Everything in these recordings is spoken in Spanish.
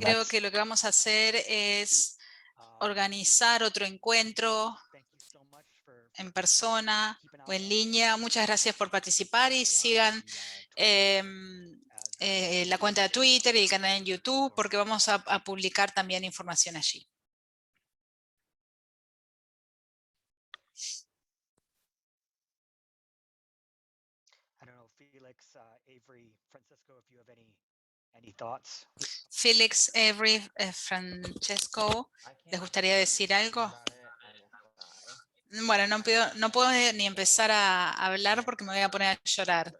Creo que lo que vamos a hacer es organizar otro encuentro en persona o en línea. Muchas gracias por participar y sigan la cuenta de Twitter y el canal en YouTube porque vamos a publicar también información allí. Felix, Avery, Francesco, ¿les gustaría decir algo? Bueno, no puedo ni empezar a hablar porque me voy a poner a llorar.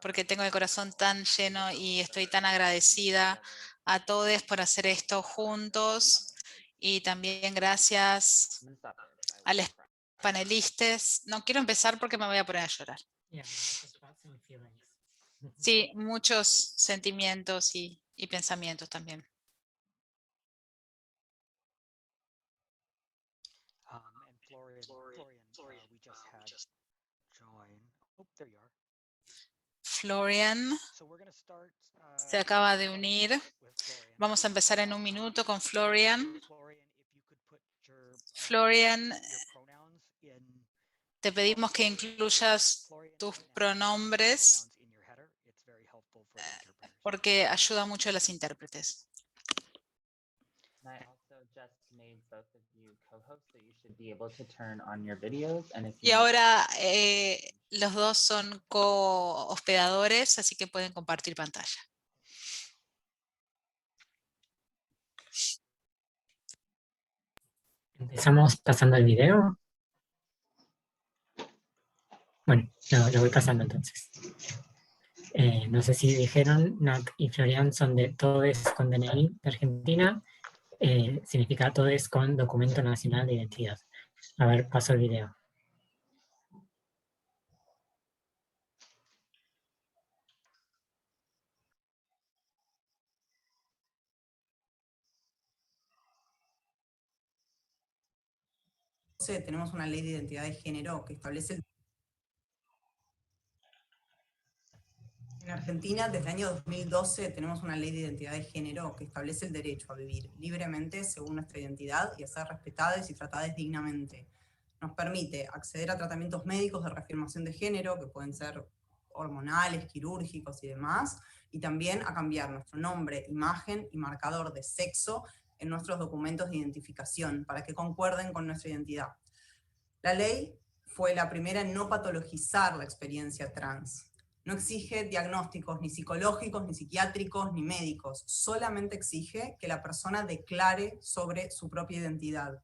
Porque tengo el corazón tan lleno y estoy tan agradecida a todos por hacer esto juntos. Y también gracias a los panelistas. No quiero empezar porque me voy a poner a llorar. Sí, muchos sentimientos y pensamientos también. Florian se acaba de unir. Vamos a empezar en un minuto con Florian. Florian, te pedimos que incluyas tus pronombres porque ayuda mucho a los intérpretes. Y ahora los dos son co-hospedadores, así que pueden compartir pantalla. ¿Empezamos pasando el video? Bueno, lo voy pasando entonces. No sé si dijeron, Nat y Florian son de Todes con DNI de Argentina. Significa Todes con Documento Nacional de Identidad. A ver, paso el video. Tenemos una ley de identidad de género que establece... En Argentina, desde el año 2012, tenemos una ley de identidad de género que establece el derecho a vivir libremente según nuestra identidad y a ser respetadas y tratadas dignamente. Nos permite acceder a tratamientos médicos de reafirmación de género, que pueden ser hormonales, quirúrgicos y demás, y también a cambiar nuestro nombre, imagen y marcador de sexo en nuestros documentos de identificación para que concuerden con nuestra identidad. La ley fue la primera en no patologizar la experiencia trans. No exige diagnósticos ni psicológicos, ni psiquiátricos, ni médicos. Solamente exige que la persona declare sobre su propia identidad,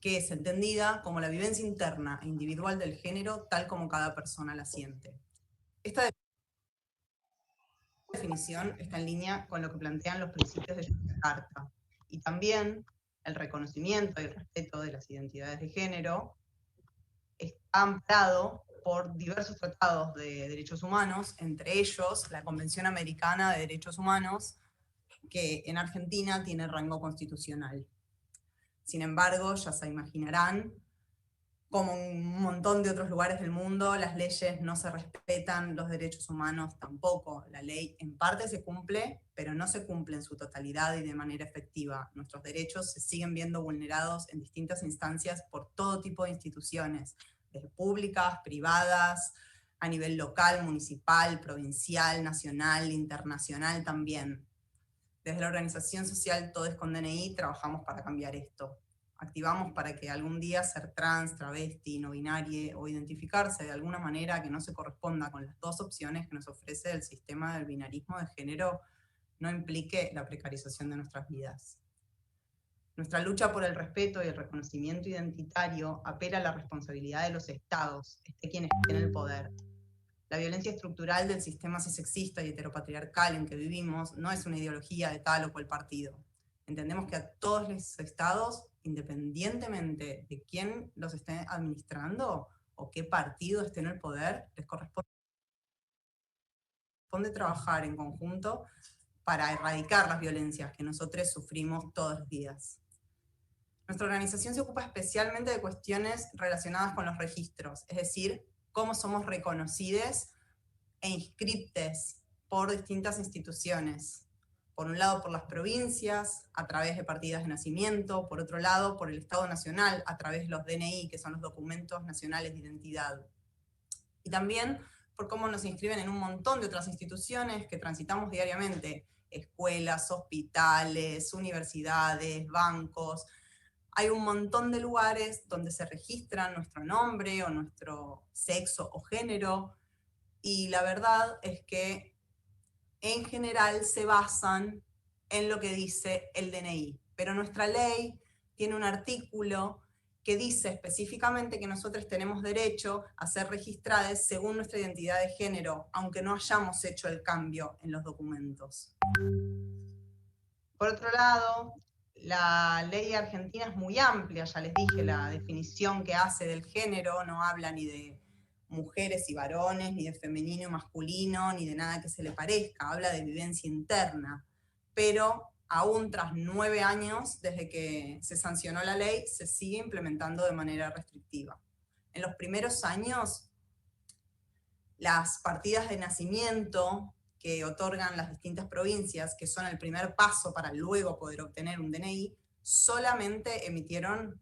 que es entendida como la vivencia interna e individual del género, tal como cada persona la siente. Esta definición está en línea con lo que plantean los principios de la Carta. Y también el reconocimiento y el respeto de las identidades de género está amparado por diversos tratados de derechos humanos, entre ellos la Convención Americana de Derechos Humanos, que en Argentina tiene rango constitucional. Sin embargo, ya se imaginarán, como en un montón de otros lugares del mundo, las leyes no se respetan, los derechos humanos tampoco. La ley en parte se cumple, pero no se cumple en su totalidad y de manera efectiva. Nuestros derechos se siguen viendo vulnerados en distintas instancias por todo tipo de instituciones, desde públicas, privadas, a nivel local, municipal, provincial, nacional, internacional también. Desde la organización social Todes con DNI trabajamos para cambiar esto. Activamos para que algún día ser trans, travesti, no binaria o identificarse de alguna manera que no se corresponda con las dos opciones que nos ofrece el sistema del binarismo de género no implique la precarización de nuestras vidas. Nuestra lucha por el respeto y el reconocimiento identitario apela a la responsabilidad de los estados, esté quien esté en el poder. La violencia estructural del sistema sexista y heteropatriarcal en que vivimos no es una ideología de tal o cual partido. Entendemos que a todos los estados, independientemente de quién los esté administrando o qué partido esté en el poder, les corresponde trabajar en conjunto para erradicar las violencias que nosotros sufrimos todos los días. Nuestra organización se ocupa especialmente de cuestiones relacionadas con los registros, es decir, cómo somos reconocidos e inscriptos por distintas instituciones. Por un lado por las provincias, a través de partidas de nacimiento, por otro lado por el Estado Nacional, a través de los DNI, que son los documentos nacionales de identidad. Y también por cómo nos inscriben en un montón de otras instituciones que transitamos diariamente, escuelas, hospitales, universidades, bancos. Hay un montón de lugares donde se registra nuestro nombre o nuestro sexo o género, y la verdad es que en general se basan en lo que dice el DNI. Pero nuestra ley tiene un artículo que dice específicamente que nosotros tenemos derecho a ser registrados según nuestra identidad de género, aunque no hayamos hecho el cambio en los documentos. Por otro lado, la ley argentina es muy amplia, ya les dije, la definición que hace del género no habla ni de mujeres y varones, ni de femenino y masculino, ni de nada que se le parezca, habla de vivencia interna. Pero aún tras 9 años desde que se sancionó la ley, se sigue implementando de manera restrictiva. En los primeros años, las partidas de nacimiento que otorgan las distintas provincias, que son el primer paso para luego poder obtener un DNI, solamente emitieron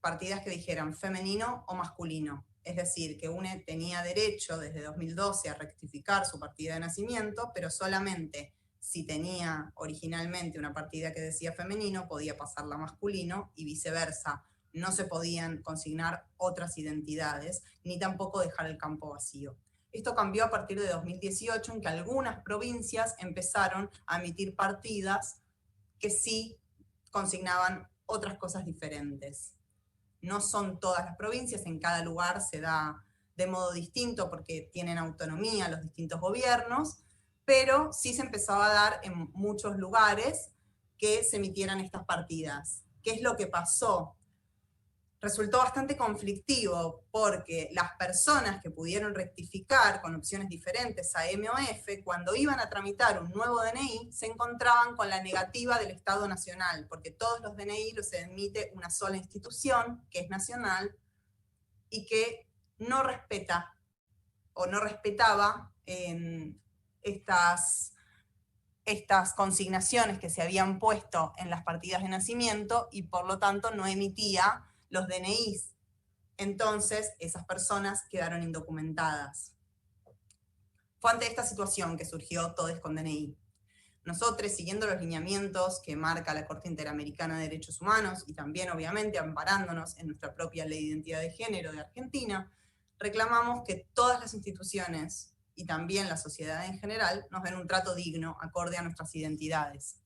partidas que dijeran femenino o masculino. Es decir, que UNE tenía derecho desde 2012 a rectificar su partida de nacimiento, pero solamente si tenía originalmente una partida que decía femenino, podía pasarla a masculino y viceversa. No se podían consignar otras identidades, ni tampoco dejar el campo vacío. Esto cambió a partir de 2018, en que algunas provincias empezaron a emitir partidas que sí consignaban otras cosas diferentes. No son todas las provincias, en cada lugar se da de modo distinto porque tienen autonomía los distintos gobiernos, pero sí se empezaba a dar en muchos lugares que se emitieran estas partidas. ¿Qué es lo que pasó? Resultó bastante conflictivo porque las personas que pudieron rectificar con opciones diferentes a M o F, cuando iban a tramitar un nuevo DNI, se encontraban con la negativa del Estado Nacional, porque todos los DNI los emite una sola institución, que es nacional, y que no respeta o no respetaba estas consignaciones que se habían puesto en las partidas de nacimiento, y por lo tanto no emitía los DNIs. Entonces, esas personas quedaron indocumentadas. Fue ante esta situación que surgió Todes con DNI. Nosotros, siguiendo los lineamientos que marca la Corte Interamericana de Derechos Humanos, y también, obviamente, amparándonos en nuestra propia Ley de Identidad de Género de Argentina, reclamamos que todas las instituciones, y también la sociedad en general, nos den un trato digno, acorde a nuestras identidades.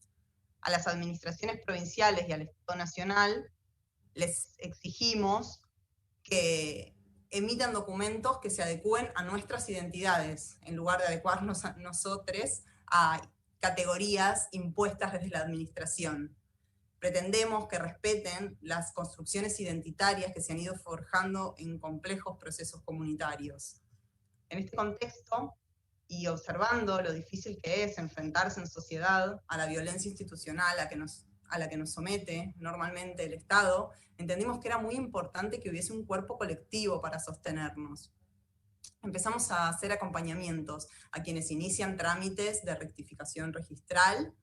A las administraciones provinciales y al Estado Nacional les exigimos que emitan documentos que se adecúen a nuestras identidades, en lugar de adecuarnos a nosotros a categorías impuestas desde la administración. Pretendemos que respeten las construcciones identitarias que se han ido forjando en complejos procesos comunitarios. En este contexto, y observando lo difícil que es enfrentarse en sociedad a la violencia institucional a la que nos somete normalmente el Estado, entendimos que era muy importante que hubiese un cuerpo colectivo para sostenernos. Empezamos a hacer acompañamientos a quienes inician trámites de rectificación registral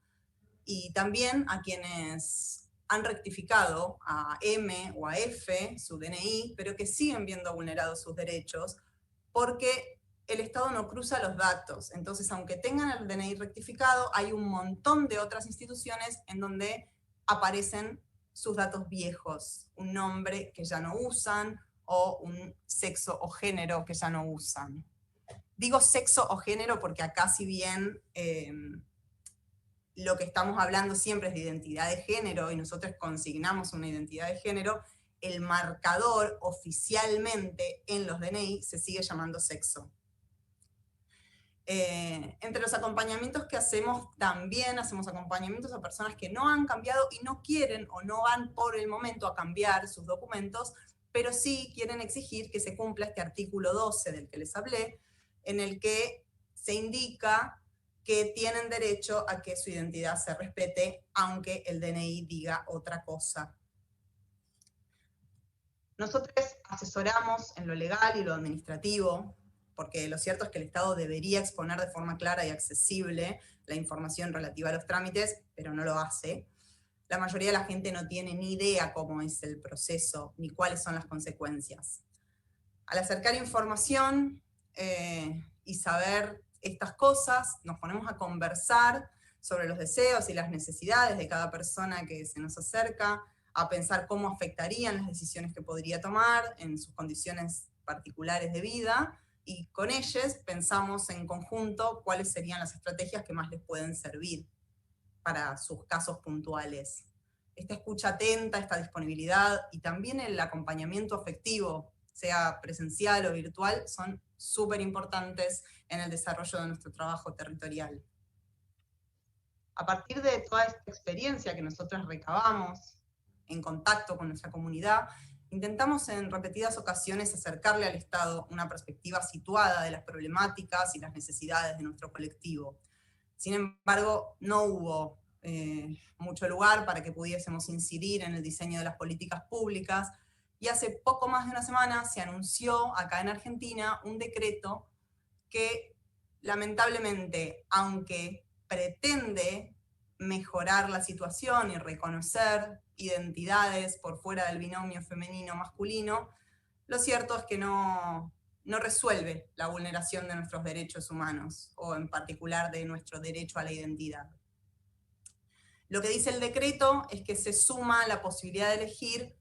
y también a quienes han rectificado a M o a F su DNI, pero que siguen viendo vulnerados sus derechos porque el Estado no cruza los datos. Entonces, aunque tengan el DNI rectificado, hay un montón de otras instituciones en donde aparecen sus datos viejos, un nombre que ya no usan o un sexo o género que ya no usan. Digo sexo o género porque acá, si bien lo que estamos hablando siempre es de identidad de género y nosotros consignamos una identidad de género, el marcador oficialmente en los DNI se sigue llamando sexo. Entre los acompañamientos que hacemos, también hacemos acompañamientos a personas que no han cambiado y no quieren o no van por el momento a cambiar sus documentos, pero sí quieren exigir que se cumpla este artículo 12 del que les hablé, en el que se indica que tienen derecho a que su identidad se respete, aunque el DNI diga otra cosa. Nosotros asesoramos en lo legal y lo administrativo porque lo cierto es que el Estado debería exponer de forma clara y accesible la información relativa a los trámites, pero no lo hace. La mayoría de la gente no tiene ni idea cómo es el proceso, ni cuáles son las consecuencias. Al acercar información y saber estas cosas, nos ponemos a conversar sobre los deseos y las necesidades de cada persona que se nos acerca, a pensar cómo afectarían las decisiones que podría tomar en sus condiciones particulares de vida, y con ellas pensamos en conjunto cuáles serían las estrategias que más les pueden servir para sus casos puntuales. Esta escucha atenta, esta disponibilidad y también el acompañamiento afectivo, sea presencial o virtual, son súper importantes en el desarrollo de nuestro trabajo territorial. A partir de toda esta experiencia que nosotros recabamos en contacto con nuestra comunidad, intentamos en repetidas ocasiones acercarle al Estado una perspectiva situada de las problemáticas y las necesidades de nuestro colectivo. Sin embargo, no hubo mucho lugar para que pudiésemos incidir en el diseño de las políticas públicas, y hace poco más de una semana se anunció acá en Argentina un decreto que lamentablemente, aunque pretende mejorar la situación y reconocer identidades por fuera del binomio femenino-masculino, lo cierto es que no resuelve la vulneración de nuestros derechos humanos, o en particular de nuestro derecho a la identidad. Lo que dice el decreto es que se suma la posibilidad de elegir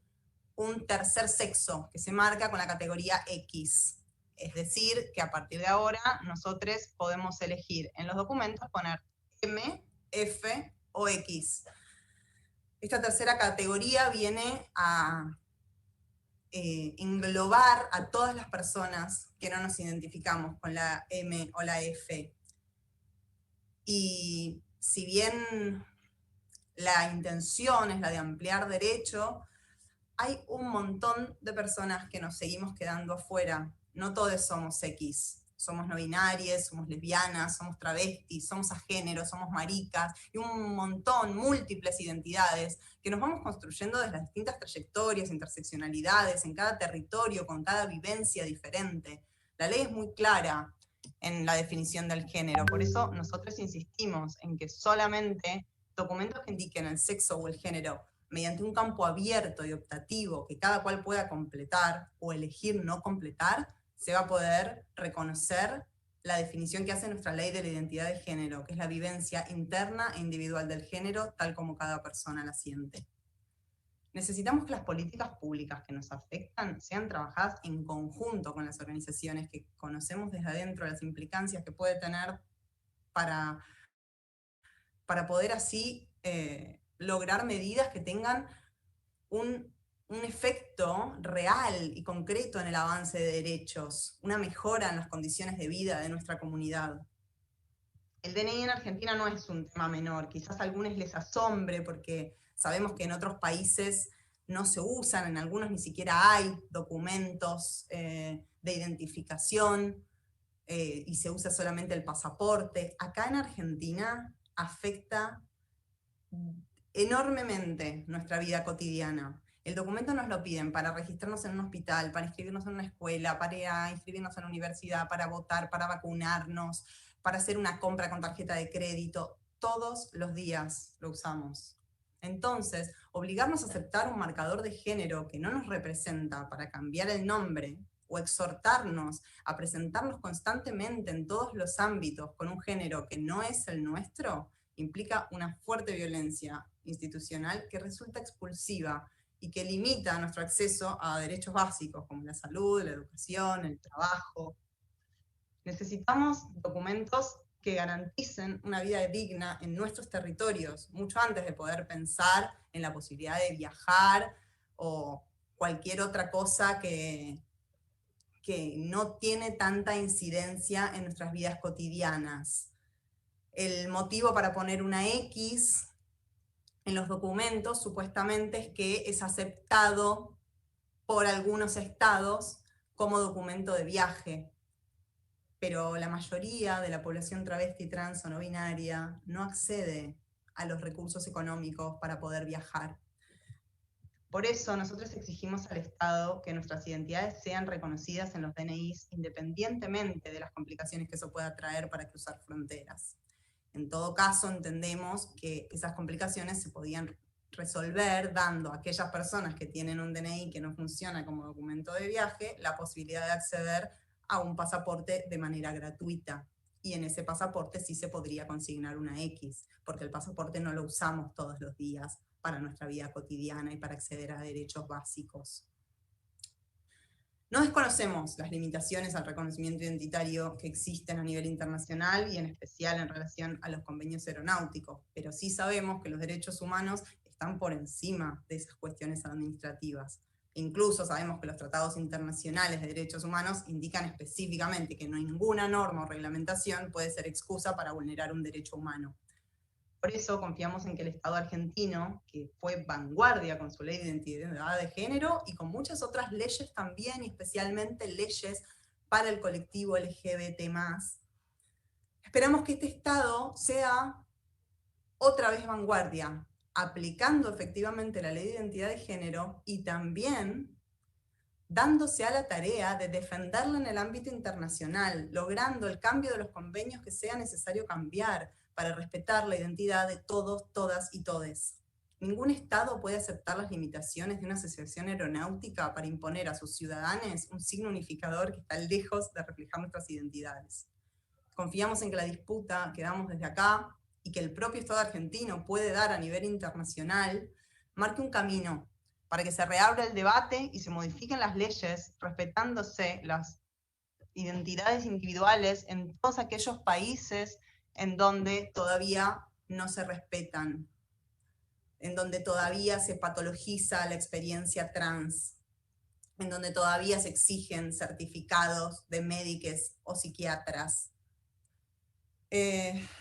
un tercer sexo, que se marca con la categoría X. Es decir, que a partir de ahora nosotros podemos elegir en los documentos poner M, F o X. Esta tercera categoría viene a englobar a todas las personas que no nos identificamos con la M o la F. Y si bien la intención es la de ampliar derecho, hay un montón de personas que nos seguimos quedando afuera. No todos somos X. Somos no binarias, somos lesbianas, somos travestis, somos agéneros, somos maricas, y un montón, múltiples identidades, que nos vamos construyendo desde las distintas trayectorias, interseccionalidades, en cada territorio, con cada vivencia diferente. La ley es muy clara en la definición del género, por eso nosotros insistimos en que solamente documentos que indiquen el sexo o el género mediante un campo abierto y optativo que cada cual pueda completar o elegir no completar, se va a poder reconocer la definición que hace nuestra ley de la identidad de género, que es la vivencia interna e individual del género, tal como cada persona la siente. Necesitamos que las políticas públicas que nos afectan sean trabajadas en conjunto con las organizaciones, que conocemos desde adentro las implicancias que puede tener para poder así lograr medidas que tengan un efecto real y concreto en el avance de derechos, una mejora en las condiciones de vida de nuestra comunidad. El DNI en Argentina no es un tema menor, quizás a algunos les asombre porque sabemos que en otros países no se usan, en algunos ni siquiera hay documentos de identificación y se usa solamente el pasaporte. Acá en Argentina afecta enormemente nuestra vida cotidiana. El documento nos lo piden para registrarnos en un hospital, para inscribirnos en una escuela, para inscribirnos en la universidad, para votar, para vacunarnos, para hacer una compra con tarjeta de crédito. Todos los días lo usamos. Entonces, obligarnos a aceptar un marcador de género que no nos representa para cambiar el nombre, o exhortarnos a presentarnos constantemente en todos los ámbitos con un género que no es el nuestro, implica una fuerte violencia institucional que resulta expulsiva y que limita nuestro acceso a derechos básicos como la salud, la educación, el trabajo. Necesitamos documentos que garanticen una vida digna en nuestros territorios, mucho antes de poder pensar en la posibilidad de viajar o cualquier otra cosa que no tiene tanta incidencia en nuestras vidas cotidianas. El motivo para poner una X en los documentos supuestamente es que es aceptado por algunos estados como documento de viaje, pero la mayoría de la población travesti, trans o no binaria no accede a los recursos económicos para poder viajar. Por eso nosotros exigimos al Estado que nuestras identidades sean reconocidas en los DNIs independientemente de las complicaciones que eso pueda traer para cruzar fronteras. En todo caso, entendemos que esas complicaciones se podían resolver dando a aquellas personas que tienen un DNI que no funciona como documento de viaje la posibilidad de acceder a un pasaporte de manera gratuita. Y en ese pasaporte sí se podría consignar una X, porque el pasaporte no lo usamos todos los días para nuestra vida cotidiana y para acceder a derechos básicos. No desconocemos las limitaciones al reconocimiento identitario que existen a nivel internacional y en especial en relación a los convenios aeronáuticos, pero sí sabemos que los derechos humanos están por encima de esas cuestiones administrativas. Incluso sabemos que los tratados internacionales de derechos humanos indican específicamente que ninguna norma o reglamentación puede ser excusa para vulnerar un derecho humano. Por eso confiamos en que el Estado argentino, que fue vanguardia con su ley de identidad de género y con muchas otras leyes también, y especialmente leyes para el colectivo LGBT+, esperamos que este Estado sea otra vez vanguardia, aplicando efectivamente la ley de identidad de género y también dándose a la tarea de defenderla en el ámbito internacional, logrando el cambio de los convenios que sea necesario cambiar para respetar la identidad de todos, todas y todes. Ningún Estado puede aceptar las limitaciones de una asociación aeronáutica para imponer a sus ciudadanos un signo unificador que está lejos de reflejar nuestras identidades. Confiamos en que la disputa que damos desde acá y que el propio Estado argentino puede dar a nivel internacional marque un camino para que se reabra el debate y se modifiquen las leyes respetándose las identidades individuales en todos aquellos países en donde todavía no se respetan, en donde todavía se patologiza la experiencia trans, en donde todavía se exigen certificados de médicos o psiquiatras.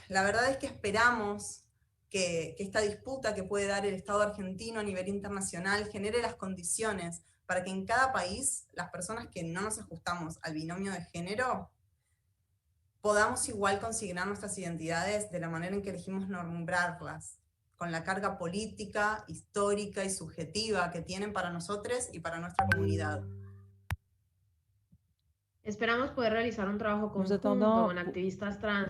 La verdad es que esperamos que esta disputa que puede dar el Estado argentino a nivel internacional genere las condiciones para que en cada país las personas que no nos ajustamos al binomio de género podamos igual consignar nuestras identidades de la manera en que elegimos nombrarlas, con la carga política, histórica y subjetiva que tienen para nosotros y para nuestra comunidad. Esperamos poder realizar un trabajo conjunto con activistas trans,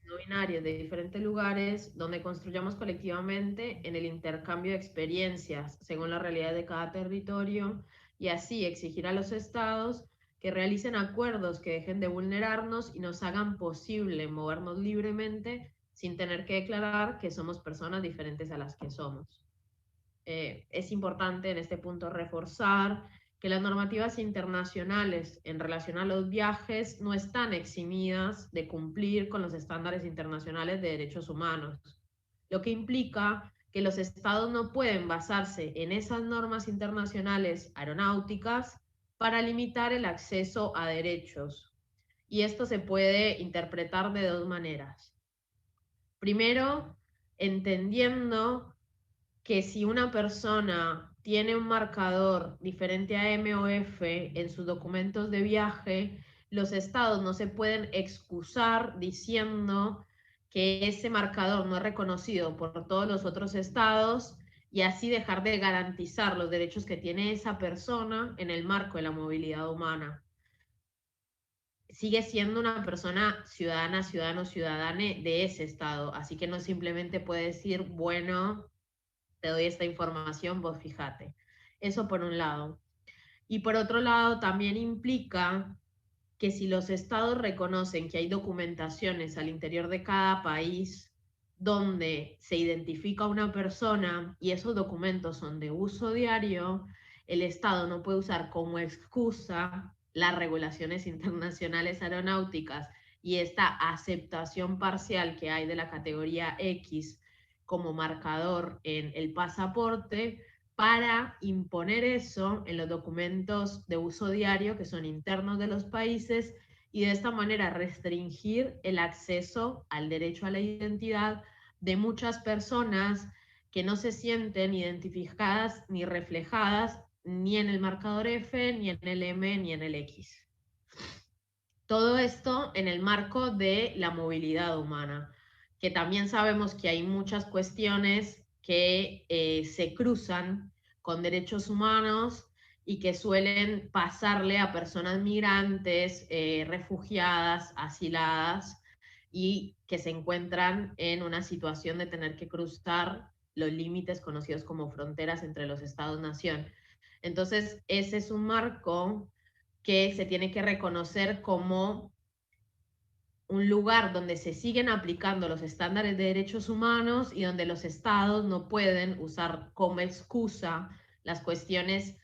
no binarios de diferentes lugares, donde construyamos colectivamente en el intercambio de experiencias según la realidad de cada territorio y así exigir a los estados que realicen acuerdos que dejen de vulnerarnos y nos hagan posible movernos libremente sin tener que declarar que somos personas diferentes a las que somos. Es importante en este punto reforzar que las normativas internacionales en relación a los viajes no están eximidas de cumplir con los estándares internacionales de derechos humanos, lo que implica que los estados no pueden basarse en esas normas internacionales aeronáuticas para limitar el acceso a derechos. Y esto se puede interpretar de dos maneras. Primero, entendiendo que si una persona tiene un marcador diferente a M o F en sus documentos de viaje, los estados no se pueden excusar diciendo que ese marcador no es reconocido por todos los otros estados y así dejar de garantizar los derechos que tiene esa persona en el marco de la movilidad humana. Sigue siendo una persona ciudadana, ciudadano, ciudadane de ese estado, así que no simplemente puede decir, bueno, te doy esta información, vos fíjate. Eso por un lado. Y por otro lado, también implica que si los estados reconocen que hay documentaciones al interior de cada país donde se identifica a una persona y esos documentos son de uso diario, el estado no puede usar como excusa las regulaciones internacionales aeronáuticas y esta aceptación parcial que hay de la categoría X como marcador en el pasaporte para imponer eso en los documentos de uso diario que son internos de los países y de esta manera restringir el acceso al derecho a la identidad de muchas personas que no se sienten identificadas ni reflejadas ni en el marcador F, ni en el M, ni en el X. Todo esto en el marco de la movilidad humana, que también sabemos que hay muchas cuestiones que se cruzan con derechos humanos y que suelen pasarle a personas migrantes, refugiadas, asiladas, y que se encuentran en una situación de tener que cruzar los límites conocidos como fronteras entre los Estados-nación. Entonces, ese es un marco que se tiene que reconocer como un lugar donde se siguen aplicando los estándares de derechos humanos y donde los estados no pueden usar como excusa las cuestiones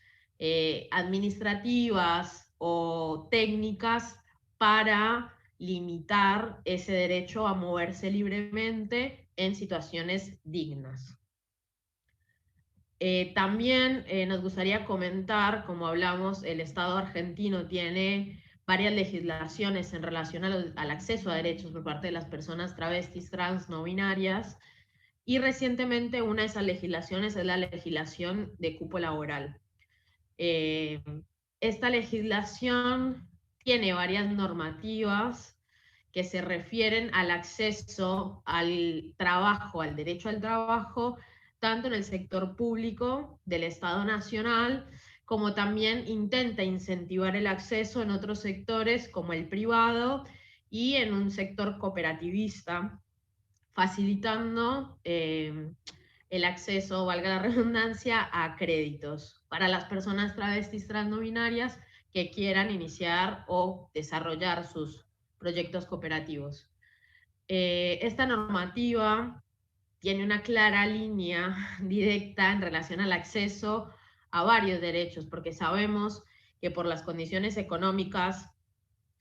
administrativas o técnicas para limitar ese derecho a moverse libremente en situaciones dignas. También nos gustaría comentar, como hablamos, el Estado argentino tiene varias legislaciones en relación al acceso a derechos por parte de las personas travestis, trans, no binarias, y recientemente una de esas legislaciones es la legislación de cupo laboral. Esta legislación tiene varias normativas que se refieren al acceso al trabajo, al derecho al trabajo, tanto en el sector público del Estado Nacional, como también intenta incentivar el acceso en otros sectores como el privado y en un sector cooperativista, facilitando el acceso, valga la redundancia, a créditos para las personas travestis trans no binarias que quieran iniciar o desarrollar sus proyectos cooperativos. Esta normativa tiene una clara línea directa en relación al acceso a varios derechos, porque sabemos que por las condiciones económicas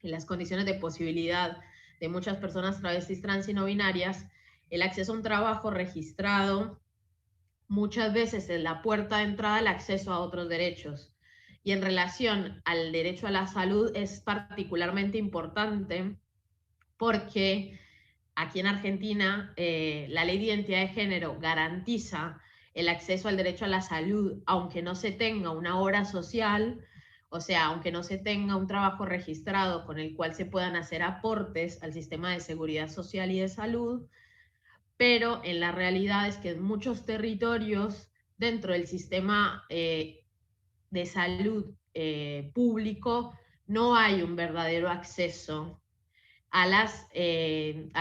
y las condiciones de posibilidad de muchas personas travestis, trans y no binarias, el acceso a un trabajo registrado muchas veces es la puerta de entrada al acceso a otros derechos. Y en relación al derecho a la salud es particularmente importante porque aquí en Argentina la ley de identidad de género garantiza el acceso al derecho a la salud, aunque no se tenga una obra social, o sea, aunque no se tenga un trabajo registrado con el cual se puedan hacer aportes al sistema de seguridad social y de salud, pero en la realidad es que en muchos territorios dentro del sistema de salud público no hay un verdadero acceso a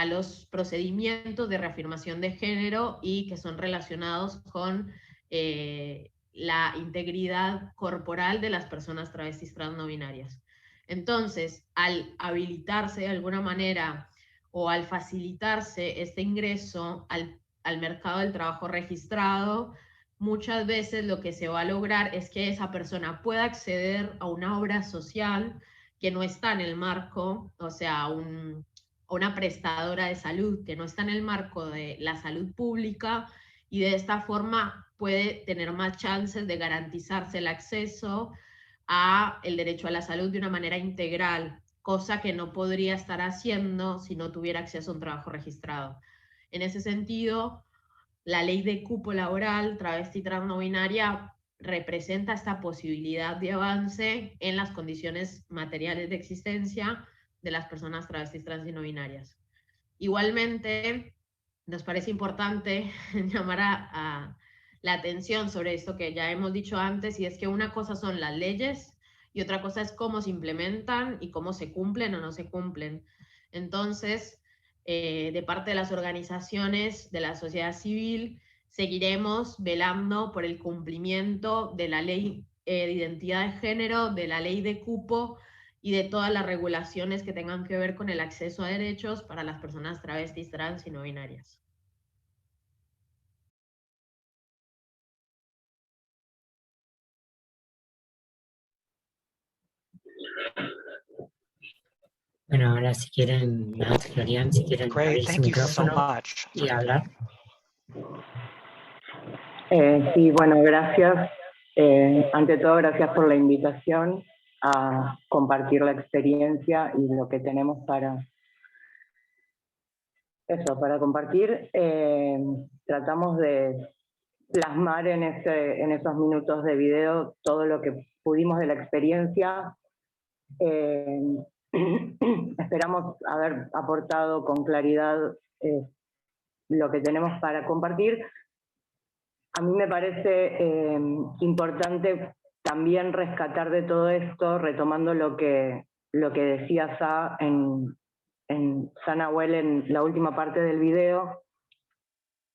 los procedimientos de reafirmación de género y que son relacionados con la integridad corporal de las personas travestis trans no binarias. Entonces, al habilitarse de alguna manera o al facilitarse este ingreso al mercado del trabajo registrado, muchas veces lo que se va a lograr es que esa persona pueda acceder a una obra social que no está en el marco, o sea, una prestadora de salud que no está en el marco de la salud pública, y de esta forma puede tener más chances de garantizarse el acceso a el derecho a la salud de una manera integral, cosa que no podría estar haciendo si no tuviera acceso a un trabajo registrado. En ese sentido, la ley de cupo laboral travesti trans no binaria representa esta posibilidad de avance en las condiciones materiales de existencia de las personas travestis, trans y no binarias. Igualmente, nos parece importante llamar a la atención sobre esto que ya hemos dicho antes, y es que una cosa son las leyes y otra cosa es cómo se implementan y cómo se cumplen o no se cumplen. Entonces, de parte de las organizaciones de la sociedad civil, seguiremos velando por el cumplimiento de la ley de identidad de género, de la ley de cupo y de todas las regulaciones que tengan que ver con el acceso a derechos para las personas travestis, trans y no binarias. Bueno, ahora si quieren, Nat, Florian, si quieren abrir su micrófono y hablar. Sí, bueno, gracias. Ante todo, gracias por la invitación a compartir la experiencia y lo que tenemos para compartir. Tratamos de plasmar en esos minutos de video todo lo que pudimos de la experiencia. Esperamos haber aportado con claridad lo que tenemos para compartir. A mí me parece importante también rescatar de todo esto, retomando lo que decía Sa en Nahuel en la última parte del video,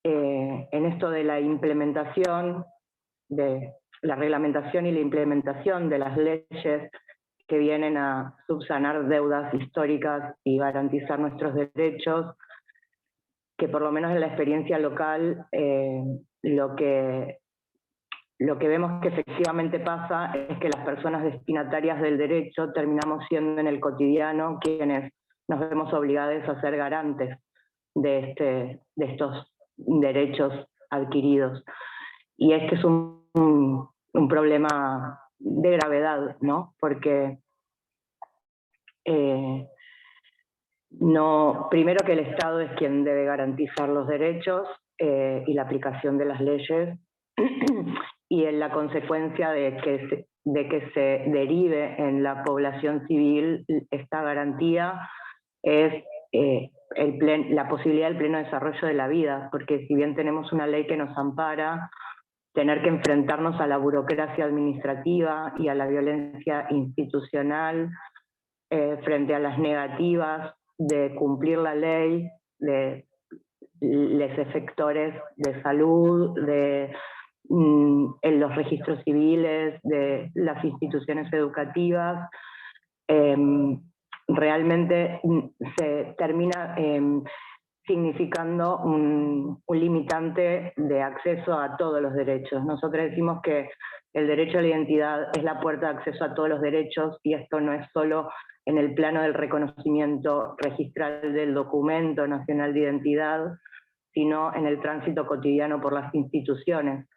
en esto de la implementación, de la reglamentación y la implementación de las leyes que vienen a subsanar deudas históricas y garantizar nuestros derechos, que por lo menos en la experiencia local lo que vemos que efectivamente pasa es que las personas destinatarias del derecho terminamos siendo en el cotidiano quienes nos vemos obligados a ser garantes de estos derechos adquiridos. Y este es un problema de gravedad, ¿no? Porque primero que el Estado es quien debe garantizar los derechos y la aplicación de las leyes, y en la consecuencia de que se derive en la población civil esta garantía es la posibilidad del pleno desarrollo de la vida, porque si bien tenemos una ley que nos ampara, tener que enfrentarnos a la burocracia administrativa y a la violencia institucional frente a las negativas de cumplir la ley, de los efectores de salud, en los registros civiles, de las instituciones educativas, realmente se termina significando un limitante de acceso a todos los derechos. Nosotros decimos que el derecho a la identidad es la puerta de acceso a todos los derechos, y esto no es solo en el plano del reconocimiento registral del documento nacional de identidad, sino en el tránsito cotidiano por las instituciones.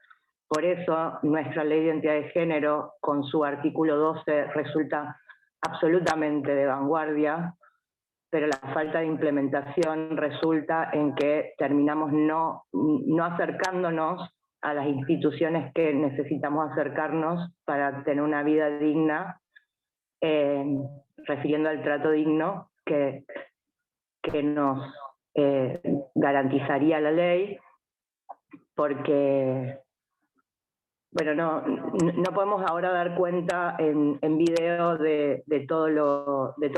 Por eso nuestra ley de identidad de género, con su artículo 12, resulta absolutamente de vanguardia, pero la falta de implementación resulta en que terminamos no acercándonos a las instituciones que necesitamos acercarnos para tener una vida digna, refiriendo al trato digno que nos garantizaría la ley, porque bueno, no podemos ahora dar cuenta en video de todas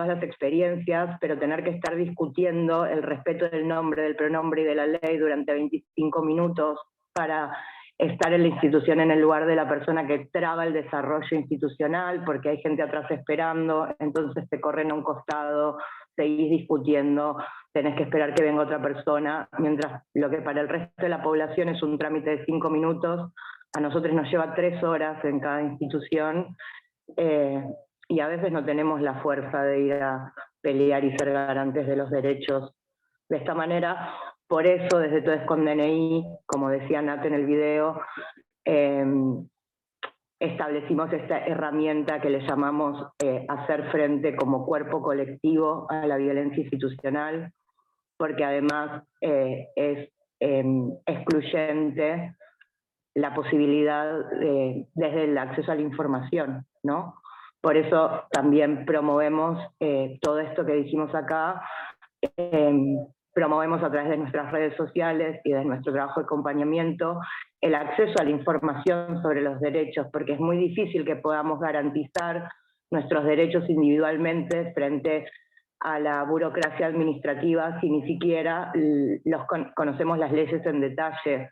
las experiencias, pero tener que estar discutiendo el respeto del nombre, del pronombre y de la ley durante 25 minutos para estar en la institución en el lugar de la persona que traba el desarrollo institucional, porque hay gente atrás esperando, entonces te corren a un costado, seguís discutiendo, tenés que esperar que venga otra persona, mientras lo que para el resto de la población es un trámite de 5 minutos, a nosotros nos lleva 3 horas en cada institución, y a veces no tenemos la fuerza de ir a pelear y ser garantes de los derechos de esta manera. Por eso, desde Todes con DNI, como decía Nat en el video, establecimos esta herramienta que le llamamos hacer frente como cuerpo colectivo a la violencia institucional, porque además es excluyente la posibilidad desde el acceso a la información, ¿no? Por eso también promovemos todo esto que dijimos acá, promovemos a través de nuestras redes sociales y de nuestro trabajo de acompañamiento el acceso a la información sobre los derechos, porque es muy difícil que podamos garantizar nuestros derechos individualmente frente a la burocracia administrativa si ni siquiera conocemos las leyes en detalle,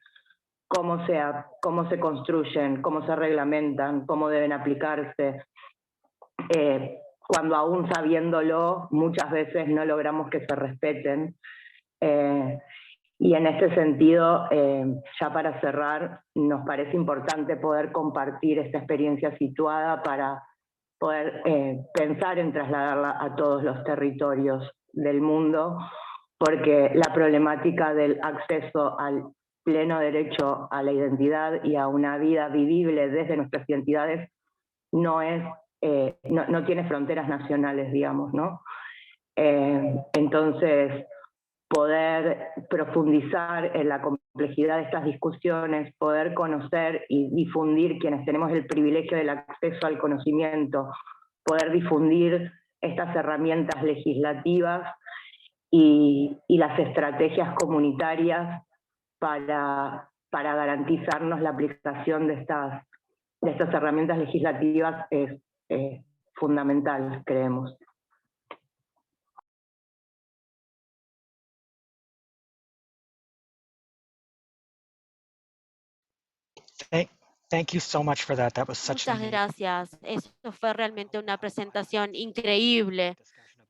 cómo se construyen, cómo se reglamentan, cómo deben aplicarse, cuando aún sabiéndolo muchas veces no logramos que se respeten. Y en este sentido, ya para cerrar, nos parece importante poder compartir esta experiencia situada para poder pensar en trasladarla a todos los territorios del mundo, porque la problemática del acceso al pleno derecho a la identidad y a una vida vivible desde nuestras identidades no tiene fronteras nacionales, digamos, ¿no? Entonces, poder profundizar en la complejidad de estas discusiones, poder conocer y difundir quienes tenemos el privilegio del acceso al conocimiento, poder difundir estas herramientas legislativas y las estrategias comunitarias para para garantizarnos la aplicación de estas herramientas legislativas es fundamental, creemos. Thank you so much for that. That was such Muchas gracias. Eso fue realmente una presentación increíble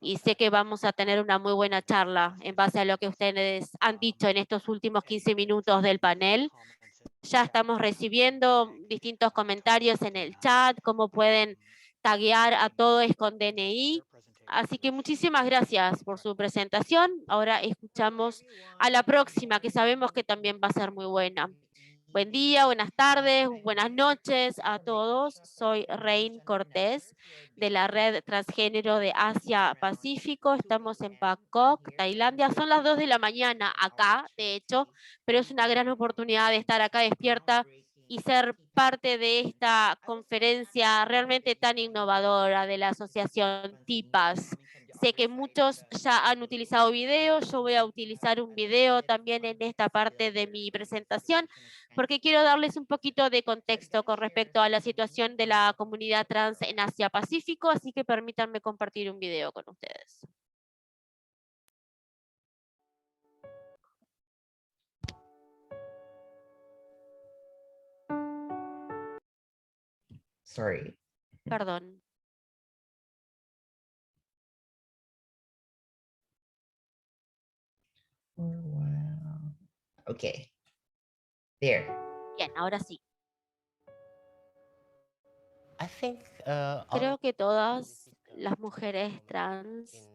y sé que vamos a tener una muy buena charla en base a lo que ustedes han dicho en estos últimos 15 minutos del panel. Ya estamos recibiendo distintos comentarios en el chat, cómo pueden taguear a Todes con DNI. Así que muchísimas gracias por su presentación. Ahora escuchamos a la próxima, que sabemos que también va a ser muy buena. Buen día, buenas tardes, buenas noches a todos. Soy Rein Cortés de la Red Transgénero de Asia-Pacífico. Estamos en Bangkok, Tailandia. Son las 2 de la mañana acá, de hecho, pero es una gran oportunidad de estar acá despierta y ser parte de esta conferencia realmente tan innovadora de la asociación TIPAS. Sé que muchos ya han utilizado videos, yo voy a utilizar un video también en esta parte de mi presentación, porque quiero darles un poquito de contexto con respecto a la situación de la comunidad trans en Asia-Pacífico, así que permítanme compartir un video con ustedes. Sorry. Perdón. Wow. Okay. There. Bien, ahora sí. I think, Creo que todas las mujeres trans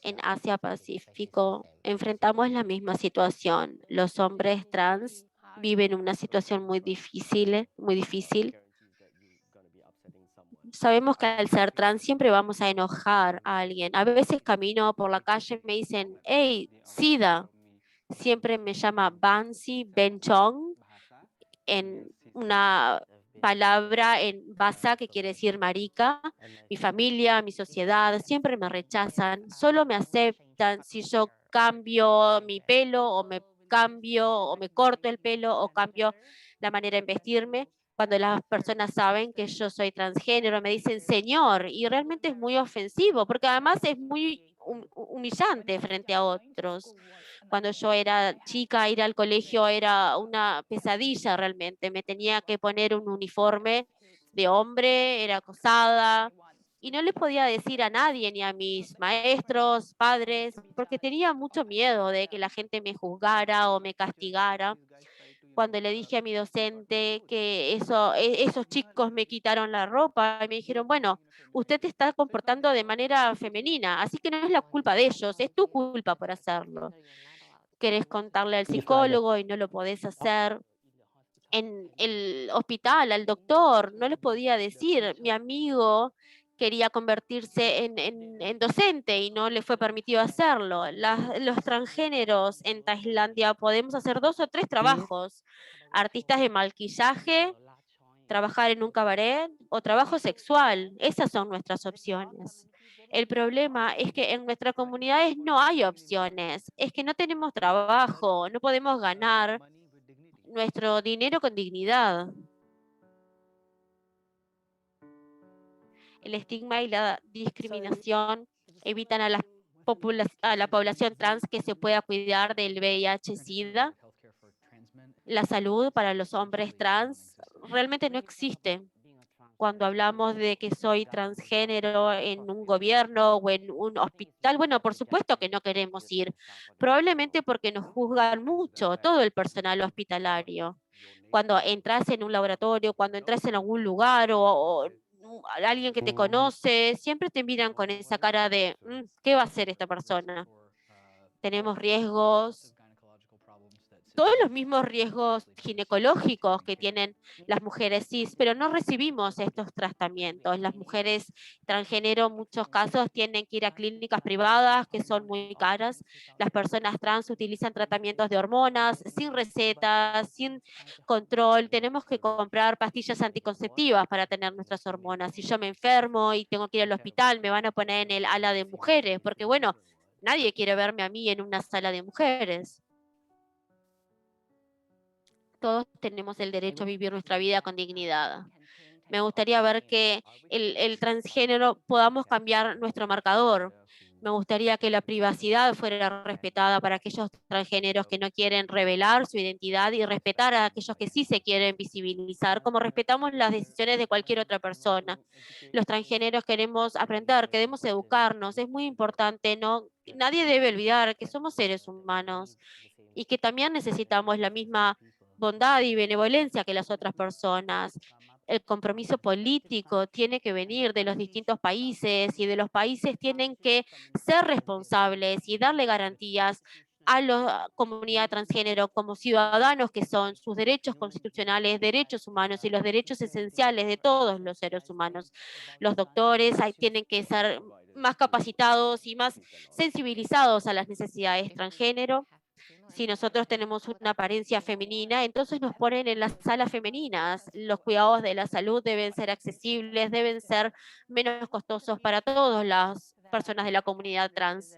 en Asia-Pacífico enfrentamos la misma situación. Los hombres trans viven una situación muy difícil, muy difícil. Sabemos que al ser trans siempre vamos a enojar a alguien. A veces camino por la calle y me dicen, hey, Sida. Siempre me llama Bansi Benchong, en una palabra en Basa que quiere decir marica. Mi familia, mi sociedad, siempre me rechazan. Solo me aceptan si yo cambio mi pelo o me cambio o me corto el pelo o cambio la manera de vestirme. Cuando las personas saben que yo soy transgénero, me dicen señor, y realmente es muy ofensivo, porque además es muy humillante frente a otros. Cuando yo era chica, ir al colegio era una pesadilla realmente. Me tenía que poner un uniforme de hombre, era acosada, y no les podía decir a nadie, ni a mis maestros, padres, porque tenía mucho miedo de que la gente me juzgara o me castigara. Cuando le dije a mi docente que esos chicos me quitaron la ropa, y me dijeron, bueno, usted te está comportando de manera femenina, así que no es la culpa de ellos, es tu culpa por hacerlo. Querés contarle al psicólogo y no lo podés hacer. En el hospital, al doctor, no les podía decir. Mi amigo quería convertirse en docente y no le fue permitido hacerlo. Los transgéneros en Tailandia podemos hacer 2 o 3 trabajos. Artistas de maquillaje, trabajar en un cabaret o trabajo sexual. Esas son nuestras opciones. El problema es que en nuestras comunidades no hay opciones. Es que no tenemos trabajo, no podemos ganar nuestro dinero con dignidad. El estigma y la discriminación evitan a la población trans que se pueda cuidar del VIH-Sida. La salud para los hombres trans realmente no existe. Cuando hablamos de que soy transgénero en un gobierno o en un hospital, bueno, por supuesto que no queremos ir, probablemente porque nos juzgan mucho, todo el personal hospitalario. Cuando entras en un laboratorio, cuando entras en algún lugar o alguien que te conoce, siempre te miran con esa cara de, ¿qué va a hacer esta persona? Tenemos riesgos, todos los mismos riesgos ginecológicos que tienen las mujeres cis, pero no recibimos estos tratamientos. Las mujeres transgénero en muchos casos tienen que ir a clínicas privadas que son muy caras. Las personas trans utilizan tratamientos de hormonas sin recetas, sin control. Tenemos que comprar pastillas anticonceptivas para tener nuestras hormonas. Si yo me enfermo y tengo que ir al hospital, me van a poner en el ala de mujeres, porque bueno, nadie quiere verme a mí en una sala de mujeres. Todos tenemos el derecho a vivir nuestra vida con dignidad. Me gustaría ver que el transgénero podamos cambiar nuestro marcador. Me gustaría que la privacidad fuera respetada para aquellos transgéneros que no quieren revelar su identidad y respetar a aquellos que sí se quieren visibilizar, como respetamos las decisiones de cualquier otra persona. Los transgéneros queremos aprender, queremos educarnos. Es muy importante, nadie debe olvidar que somos seres humanos y que también necesitamos la misma bondad y benevolencia que las otras personas. El compromiso político tiene que venir de los distintos países y de los países tienen que ser responsables y darle garantías a la comunidad transgénero como ciudadanos que son sus derechos constitucionales, derechos humanos y los derechos esenciales de todos los seres humanos. Los doctores tienen que ser más capacitados y más sensibilizados a las necesidades transgénero. Si nosotros tenemos una apariencia femenina, entonces nos ponen en las salas femeninas. Los cuidados de la salud deben ser accesibles, deben ser menos costosos para todas las personas de la comunidad trans.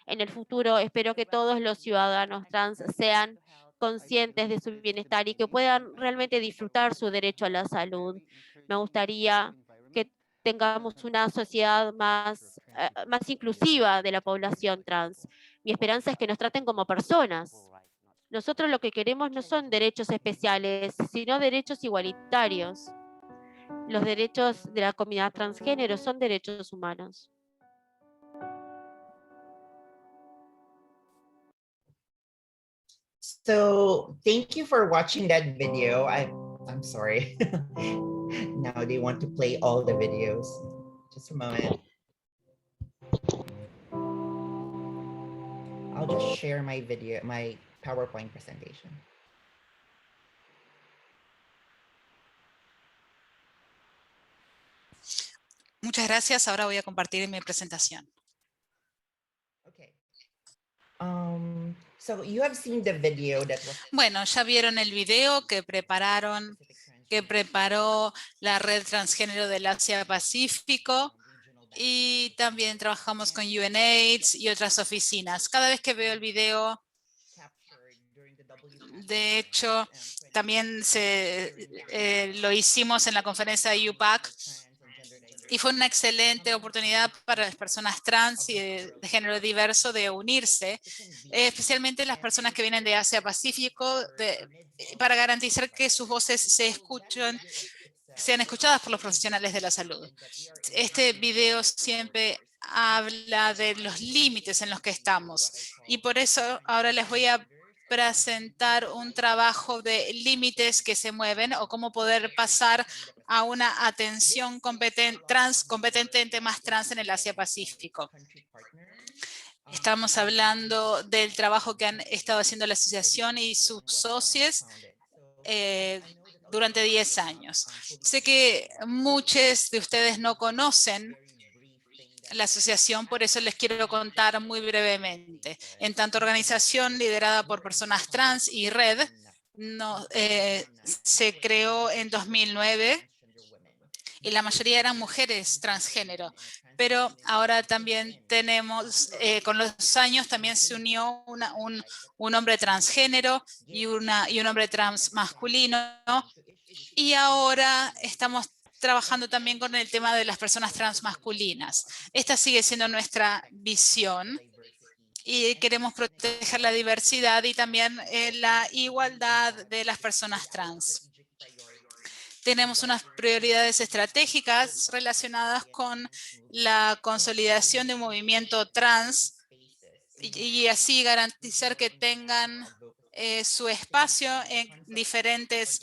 En el futuro, espero que todos los ciudadanos trans sean conscientes de su bienestar y que puedan realmente disfrutar su derecho a la salud. Me gustaría que tengamos una sociedad más inclusiva de la población trans. Mi esperanza es que nos traten como personas. Nosotros lo que queremos no son derechos especiales, sino derechos igualitarios. Los derechos de la comunidad transgénero son derechos humanos. So thank you for watching that video. I'm sorry. Now they want to play all the videos. Just a moment. I'll just share my video, my PowerPoint presentation. Muchas gracias. Ahora voy a compartir mi presentación. Okay. So you have seen the video that was... Bueno, ya vieron el video que preparó la Red Transgénero del Asia-Pacífico y también trabajamos con UNAIDS y otras oficinas. Cada vez que veo el video, de hecho, también lo hicimos en la conferencia de UPAC y fue una excelente oportunidad para las personas trans y de género diverso de unirse, especialmente las personas que vienen de Asia-Pacífico, para garantizar que sus voces sean escuchadas por los profesionales de la salud. Este video siempre habla de los límites en los que estamos y por eso ahora les voy a presentar un trabajo de límites que se mueven o cómo poder pasar a una atención competente en temas trans en el Asia-Pacífico. Estamos hablando del trabajo que han estado haciendo la asociación y sus socios durante 10 años. Sé que muchos de ustedes no conocen la asociación, por eso les quiero contar muy brevemente. En tanto organización liderada por personas trans y red, se creó en 2009 y la mayoría eran mujeres transgénero. Pero ahora también tenemos, con los años también se unió un hombre transgénero y un hombre trans masculino. Y ahora estamos trabajando también con el tema de las personas trans masculinas. Esta sigue siendo nuestra visión y queremos proteger la diversidad y también la igualdad de las personas trans. Tenemos unas prioridades estratégicas relacionadas con la consolidación de un movimiento trans y así garantizar que tengan su espacio en diferentes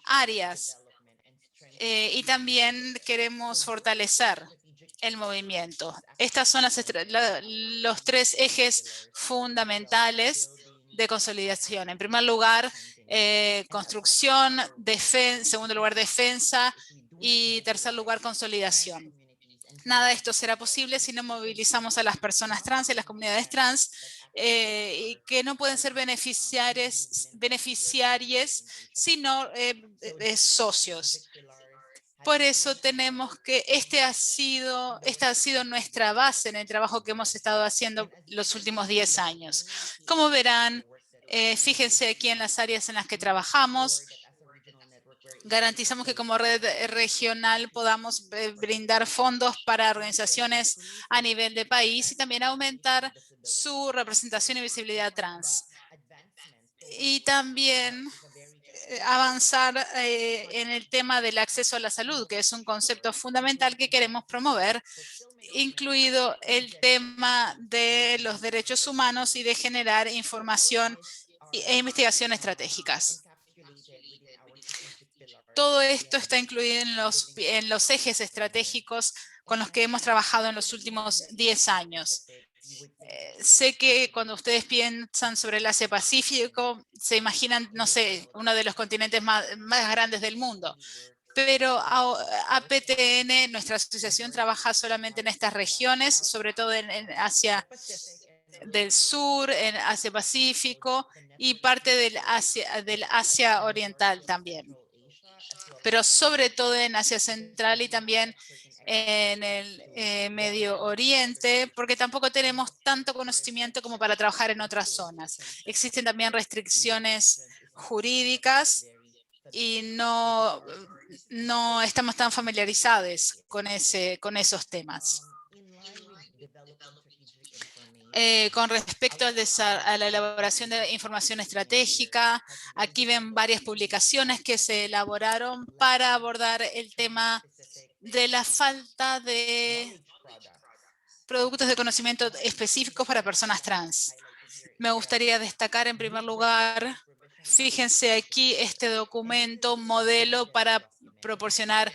áreas. Y también queremos fortalecer el movimiento. Estos son los 3 ejes fundamentales de consolidación. En primer lugar, construcción, en segundo lugar, defensa y tercer lugar, consolidación. Nada de esto será posible si no movilizamos a las personas trans y a las comunidades trans y que no pueden ser beneficiarios, sino socios. Por eso tenemos que esta ha sido nuestra base en el trabajo que hemos estado haciendo los últimos 10 años. Como verán, Fíjense aquí en las áreas en las que trabajamos. Garantizamos que como red regional podamos brindar fondos para organizaciones a nivel de país y también aumentar su representación y visibilidad trans. Y también avanzar en el tema del acceso a la salud, que es un concepto fundamental que queremos promover, incluido el tema de los derechos humanos y de generar información e investigación estratégicas. Todo esto está incluido en los ejes estratégicos con los que hemos trabajado en los últimos 10 años. Sé que cuando ustedes piensan sobre el Asia-Pacífico, se imaginan, no sé, uno de los continentes más grandes del mundo. Pero APTN, nuestra asociación, trabaja solamente en estas regiones, sobre todo en Asia del Sur, en Asia-Pacífico y parte del Asia Oriental también. Pero sobre todo en Asia Central y también en el Medio Oriente, porque tampoco tenemos tanto conocimiento como para trabajar en otras zonas. Existen también restricciones jurídicas y no estamos tan familiarizados con esos temas. Con respecto a la elaboración de información estratégica, aquí ven varias publicaciones que se elaboraron para abordar el tema de la falta de productos de conocimiento específicos para personas trans. Me gustaría destacar en primer lugar, fíjense aquí este documento modelo para proporcionar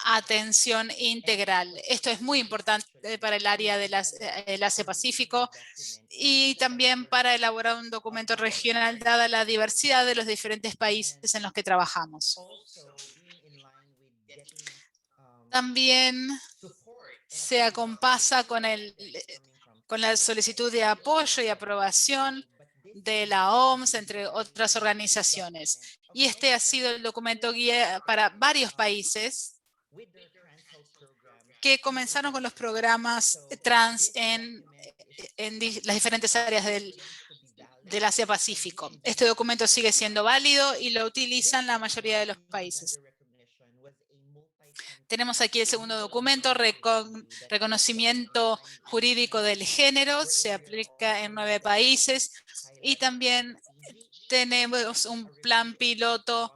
atención integral. Esto es muy importante para el área del Asia-Pacífico y también para elaborar un documento regional dada la diversidad de los diferentes países en los que trabajamos. También se acompasa con la solicitud de apoyo y aprobación de la OMS, entre otras organizaciones. Y este ha sido el documento guía para varios países que comenzaron con los programas trans en las diferentes áreas del Asia-Pacífico. Este documento sigue siendo válido y lo utilizan la mayoría de los países. Tenemos aquí el segundo documento, reconocimiento jurídico del género, se aplica en 9 países y también tenemos un plan piloto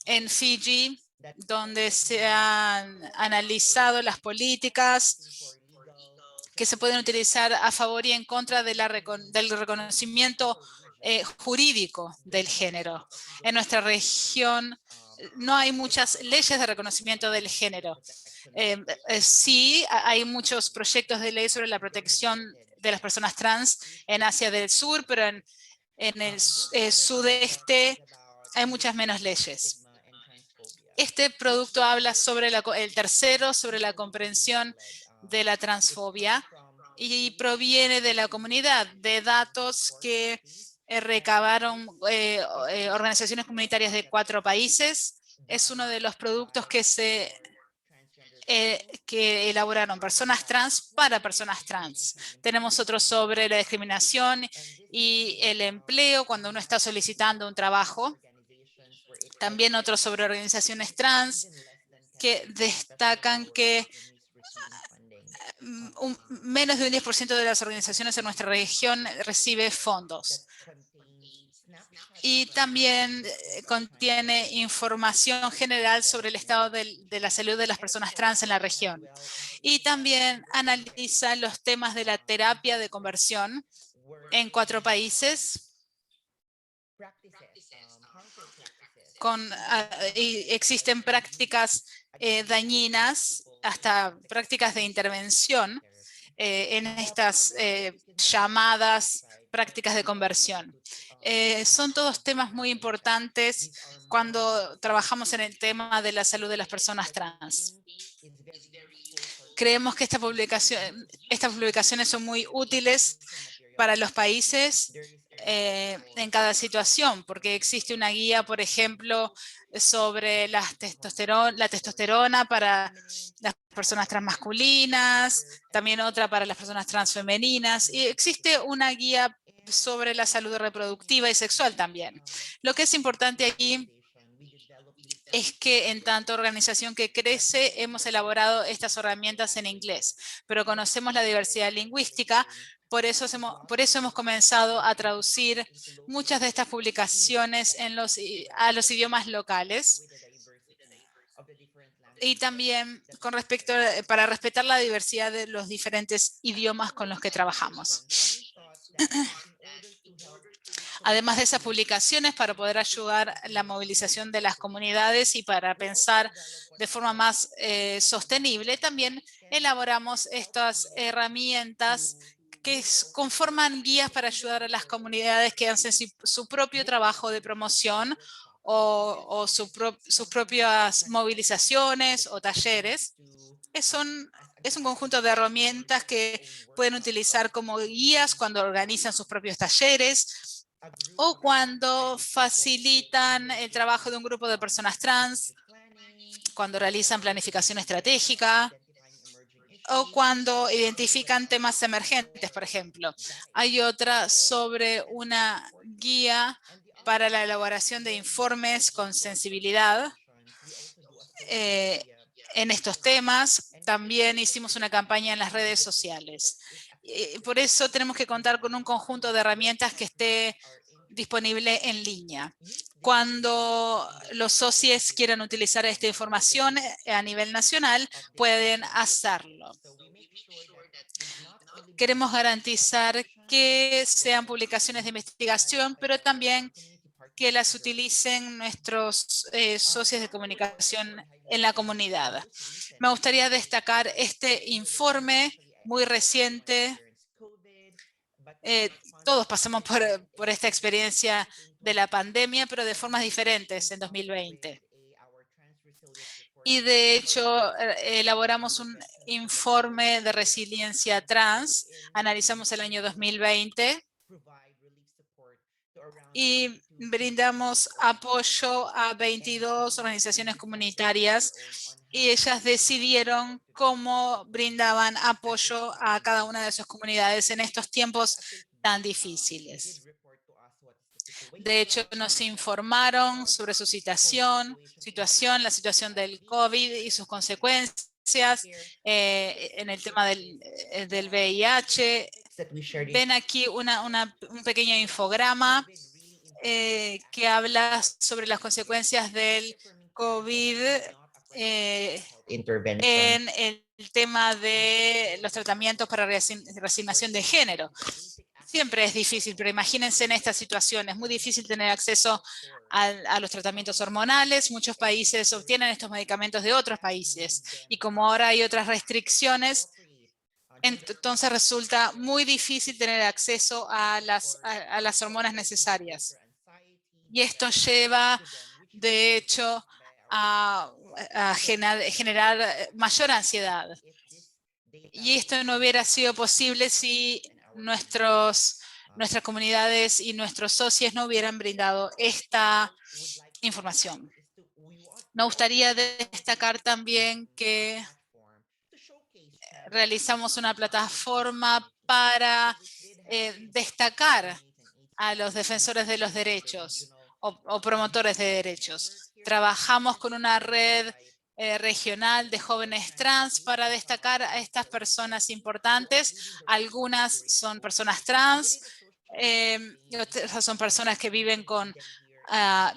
en Fiji donde se han analizado las políticas que se pueden utilizar a favor y en contra de del reconocimiento jurídico del género. En nuestra región no hay muchas leyes de reconocimiento del género. Sí, hay muchos proyectos de ley sobre la protección de las personas trans en Asia del Sur, pero en el sudeste hay muchas menos leyes. Este producto habla sobre el tercero, sobre la comprensión de la transfobia y proviene de la comunidad de datos que recabaron organizaciones comunitarias de 4 países. Es uno de los productos que elaboraron personas trans para personas trans. Tenemos otro sobre la discriminación y el empleo cuando uno está solicitando un trabajo. También otro sobre organizaciones trans que destacan que menos de un 10% de las organizaciones en nuestra región recibe fondos. Y también contiene información general sobre el estado de la salud de las personas trans en la región. Y también analiza los temas de la terapia de conversión en 4 países. Y existen prácticas dañinas, hasta prácticas de intervención en estas llamadas prácticas de conversión. Son todos temas muy importantes cuando trabajamos en el tema de la salud de las personas trans. Creemos que estas publicaciones son muy útiles para los países en cada situación, porque existe una guía, por ejemplo, sobre la testosterona para las personas transmasculinas, también otra para las personas transfemeninas, y existe una guía sobre la salud reproductiva y sexual también. Lo que es importante aquí es que en tanto organización que crece hemos elaborado estas herramientas en inglés, pero conocemos la diversidad lingüística, por eso hemos comenzado a traducir muchas de estas publicaciones a los idiomas locales. Y también para respetar la diversidad de los diferentes idiomas con los que trabajamos. Además de esas publicaciones, para poder ayudar a la movilización de las comunidades y para pensar de forma más sostenible, también elaboramos estas herramientas que conforman guías para ayudar a las comunidades que hacen su propio trabajo de promoción o sus propias movilizaciones o talleres. Es un conjunto de herramientas que pueden utilizar como guías cuando organizan sus propios talleres o cuando facilitan el trabajo de un grupo de personas trans, cuando realizan planificación estratégica o cuando identifican temas emergentes, por ejemplo. Hay otra sobre una guía para la elaboración de informes con sensibilidad en estos temas. También hicimos una campaña en las redes sociales. Por eso tenemos que contar con un conjunto de herramientas que esté disponible en línea. Cuando los socios quieran utilizar esta información a nivel nacional, pueden hacerlo. Queremos garantizar que sean publicaciones de investigación, pero también que las utilicen nuestros socios de comunicación en la comunidad. Me gustaría destacar este informe muy reciente. Todos pasamos por esta experiencia de la pandemia, pero de formas diferentes en 2020. Y de hecho, elaboramos un informe de resiliencia trans, analizamos el año 2020 y brindamos apoyo a 22 organizaciones comunitarias y ellas decidieron cómo brindaban apoyo a cada una de sus comunidades en estos tiempos tan difíciles. De hecho, nos informaron sobre su situación, la situación del COVID y sus consecuencias en el tema del VIH. Ven aquí un pequeño infograma que habla sobre las consecuencias del COVID en el tema de los tratamientos para reasignación de género. Siempre es difícil, pero imagínense en esta situación. Es muy difícil tener acceso a los tratamientos hormonales. Muchos países obtienen estos medicamentos de otros países. Y como ahora hay otras restricciones, entonces resulta muy difícil tener acceso a las hormonas necesarias. Y esto lleva, de hecho, a generar mayor ansiedad. Y esto no hubiera sido posible si nuestras comunidades y nuestros socios no hubieran brindado esta información. Me gustaría destacar también que realizamos una plataforma para destacar a los defensores de los derechos o promotores de derechos. Trabajamos con una red regional de jóvenes trans para destacar a estas personas importantes. Algunas son personas trans, y otras son personas que viven con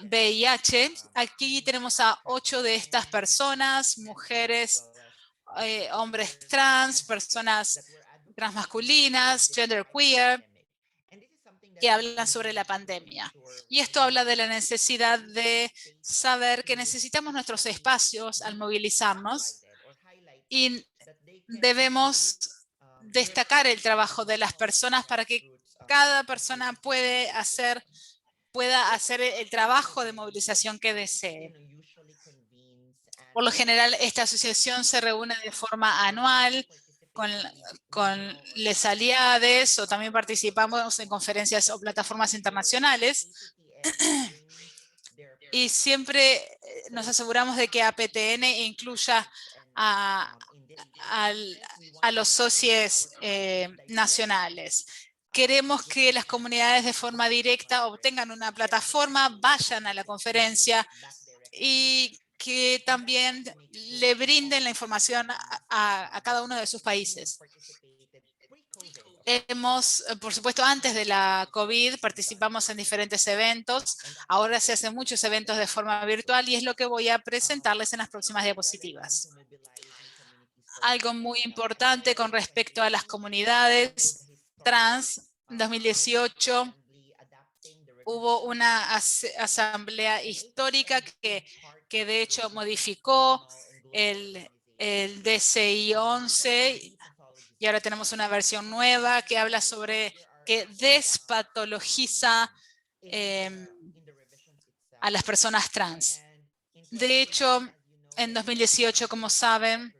VIH. Aquí tenemos a 8 de estas personas, mujeres, hombres trans, personas transmasculinas, genderqueer, que hablan sobre la pandemia. Y esto habla de la necesidad de saber que necesitamos nuestros espacios al movilizarnos y debemos destacar el trabajo de las personas para que cada persona pueda hacer el trabajo de movilización que desee. Por lo general, esta asociación se reúne de forma anual con les aliades o también participamos en conferencias o plataformas internacionales. Y siempre nos aseguramos de que APTN incluya a los socios nacionales. queremos que las comunidades de forma directa obtengan una plataforma, vayan a la conferencia y que también le brinden la información a cada uno de sus países. Por supuesto, antes de la COVID participamos en diferentes eventos. Ahora se hacen muchos eventos de forma virtual y es lo que voy a presentarles en las próximas diapositivas. Algo muy importante con respecto a las comunidades trans, en 2018 hubo una asamblea histórica que de hecho modificó el DCI 11 y ahora tenemos una versión nueva que habla sobre que despatologiza a las personas trans. De hecho, en 2018, como saben,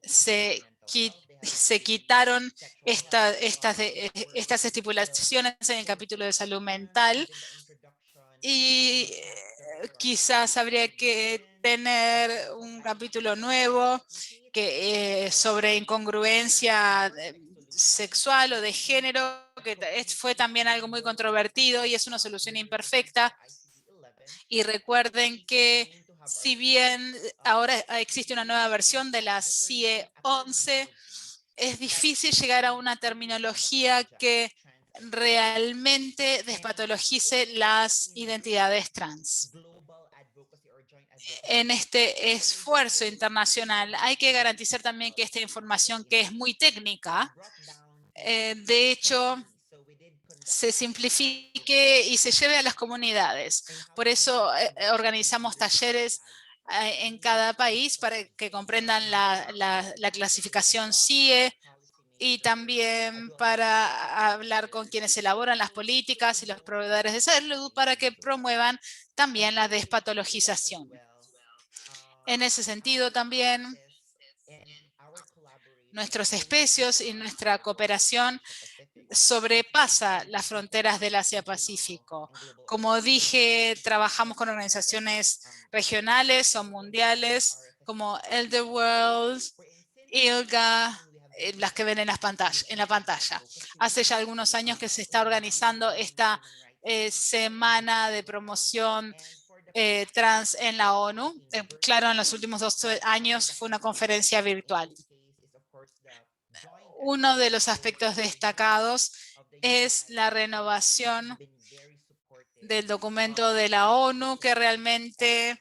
se quitaron estas estipulaciones en el capítulo de salud mental y quizás habría que tener un capítulo nuevo sobre incongruencia sexual o de género, que fue también algo muy controvertido y es una solución imperfecta. Y recuerden que si bien ahora existe una nueva versión de la CIE 11, es difícil llegar a una terminología que realmente despatologice las identidades trans. En este esfuerzo internacional hay que garantizar también que esta información, que es muy técnica, de hecho, se simplifique y se lleve a las comunidades. Por eso organizamos talleres en cada país para que comprendan la clasificación CIE y también para hablar con quienes elaboran las políticas y los proveedores de salud para que promuevan también la despatologización. En ese sentido también, nuestros especios y nuestra cooperación sobrepasa las fronteras del Asia-Pacífico. Como dije, trabajamos con organizaciones regionales o mundiales como Elderworld, ILGA, las que ven en la pantalla. Hace ya algunos años que se está organizando esta semana de promoción trans en la ONU. Claro, en los últimos 2 años fue una conferencia virtual. Uno de los aspectos destacados es la renovación del documento de la ONU que realmente